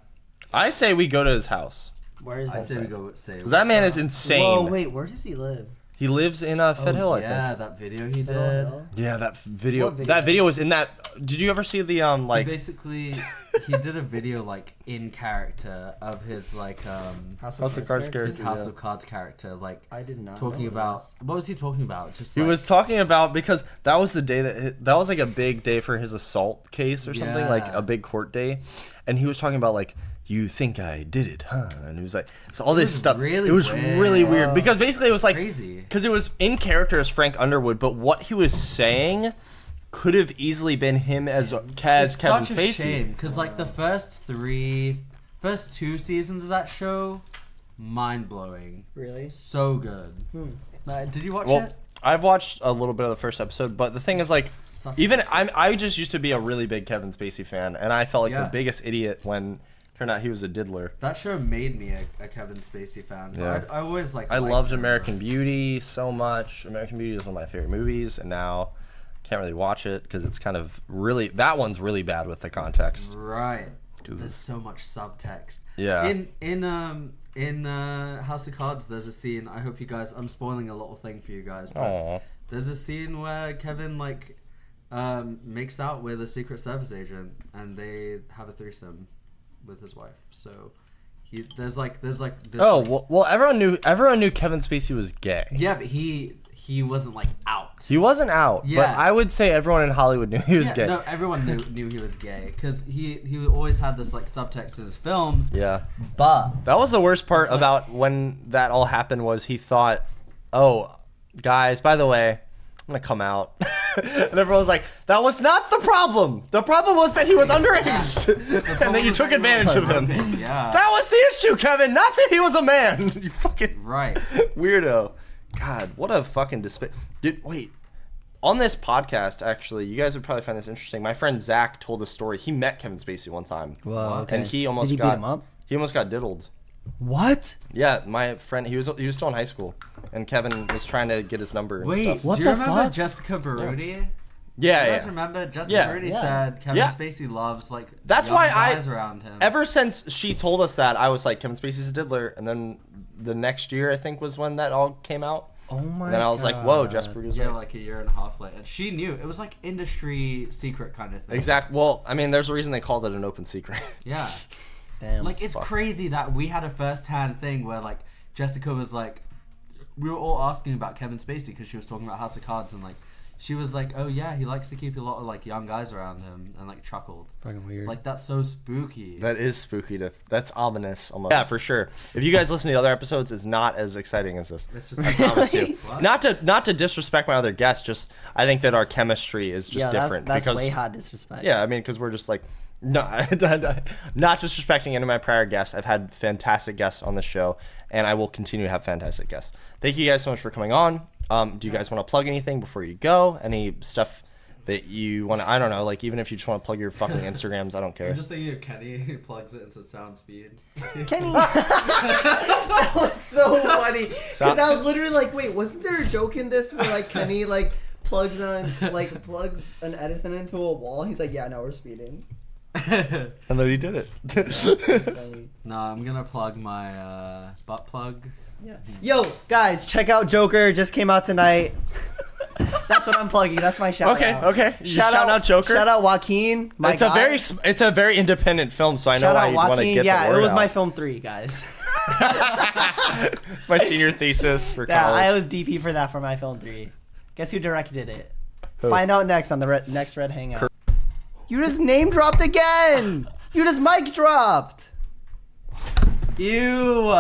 I say we go to his house. Where is I that? say we go say. 'Cause that man is what's up. insane. Whoa, wait, where does he live? He lives in Fed Hill, I think. Yeah, that video he Fiddle did. Hill? Yeah, that video. What video? That video was in that. Did you ever see the like? He basically he did a video like in character of his like House House of Cards character? his character, House yeah. of Cards character like I did not talking know about this. what was he talking about? Just He like, was talking about because that was the day that was like a big day for his assault case or something, like Yeah. a big court day, and he was talking about like, you think I did it, huh? And he was like, so all this was stuff. really it was weird. really weird because basically it was like crazy. because it was in character as Frank Underwood, but what he was saying could have easily been him as It's Kevin such a Spacey. shame because like the first 2 seasons of that show, mind blowing, Really? so good. Did you watch Well, it? I've watched a little bit of the first episode, but the thing is, like, Such even a- I just used to be a really big Kevin Spacey fan, and I felt like Yeah. the biggest idiot when it turned out he was a diddler. That show made me a Kevin Spacey fan. Yeah. I always like. I liked loved him. American Beauty so much. American Beauty is one of my favorite movies, and now can't really watch it because it's kind of really that one's really bad with the context. Right. 'Cause There's so much subtext. Yeah. In House of Cards, there's a scene. I hope you guys. I'm spoiling a little thing for you guys. But Aw. there's a scene where Kevin like makes out with a Secret Service agent, and they have a threesome with his wife. So there's this, Oh like- well, everyone knew Kevin Spacey was gay. yeah, but he wasn't like out. He wasn't out, but Yeah. I would say everyone in Hollywood knew he was Yeah, gay. no, everyone knew he was gay because he always had this like subtext in his films. Yeah. But That was the worst part It's like- about when that all happened was he thought, oh, guys, by the way, I'm going to come out. And everyone was like, that was not the problem. The problem was that he was underage. And then you took advantage of him. Yeah. That was the issue, Kevin. Not that he was a man. You fucking Right. weirdo. God, what a fucking wait. On this podcast, actually, you guys would probably find this interesting. My friend Zach told a story. He met Kevin Spacey one time. Whoa, okay. And he almost Did he got beat him up? He almost got diddled. What? Yeah, my friend, he was still in high school, and Kevin was trying to get his number. And Wait, stuff. What do you the remember fuck? Jessica Barudi? Yeah, You guys yeah. remember Jessica Yeah. already Yeah. said Kevin Yeah. Spacey loves like That's young why guys around him. Ever since she told us that, I was like, Kevin Spacey's a diddler, and then the next year I think was when that all came out. Oh my. And then I was like, whoa, Jess Brugge's Yeah, right. like a year and a half later. And she knew. It was like industry secret kind of thing. Exactly. Well, I mean, there's a reason they called it an open secret. Yeah. Damn. Like, it's fuck. crazy that we had a first-hand thing where, like, Jessica was like, we were all asking about Kevin Spacey because she was talking about House of Cards, and, like, she was like, oh, yeah, he likes to keep a lot of, like, young guys around him, and, like, chuckled. Fucking weird. Like, that's so spooky. That is spooky. That's ominous almost. Yeah, for sure. If you guys listen to the other episodes, it's not as exciting as this. It's just I promise you. What? Not to disrespect my other guests, just I think that our chemistry is just yeah, different. That's because way hot disrespect. yeah, I mean, because we're just like not disrespecting any of my prior guests. I've had fantastic guests on the show, and I will continue to have fantastic guests. Thank you guys so much for coming on. Do you guys want to plug anything before you go? Any stuff that you want to? I don't know. Like, even if you just want to plug your fucking Instagrams, I don't care. I'm just thinking of Kenny who plugs it into sound speed. Kenny. That was so funny. Because I was literally like, wait, wasn't there a joke in this where like Kenny like plugs an Edison into a wall? He's like, yeah, no, we're speeding. And then he did it. Funny. No, I'm gonna plug my butt plug. Yeah. Yo, guys, check out Joker. Just came out tonight. That's what I'm plugging. That's my shout out. Okay. Shout out Joker. Shout out Joaquin. My It's guy. a very independent film, so I know Shout why out you want to Joaquin. get the Yeah, word it was out. my film 3, guys. It's my senior thesis for Yeah, college. I was DP for that for my film 3. Guess who directed it? Who? Find out next on the next Red Hangout. You just name dropped again. You just mic dropped. Ew.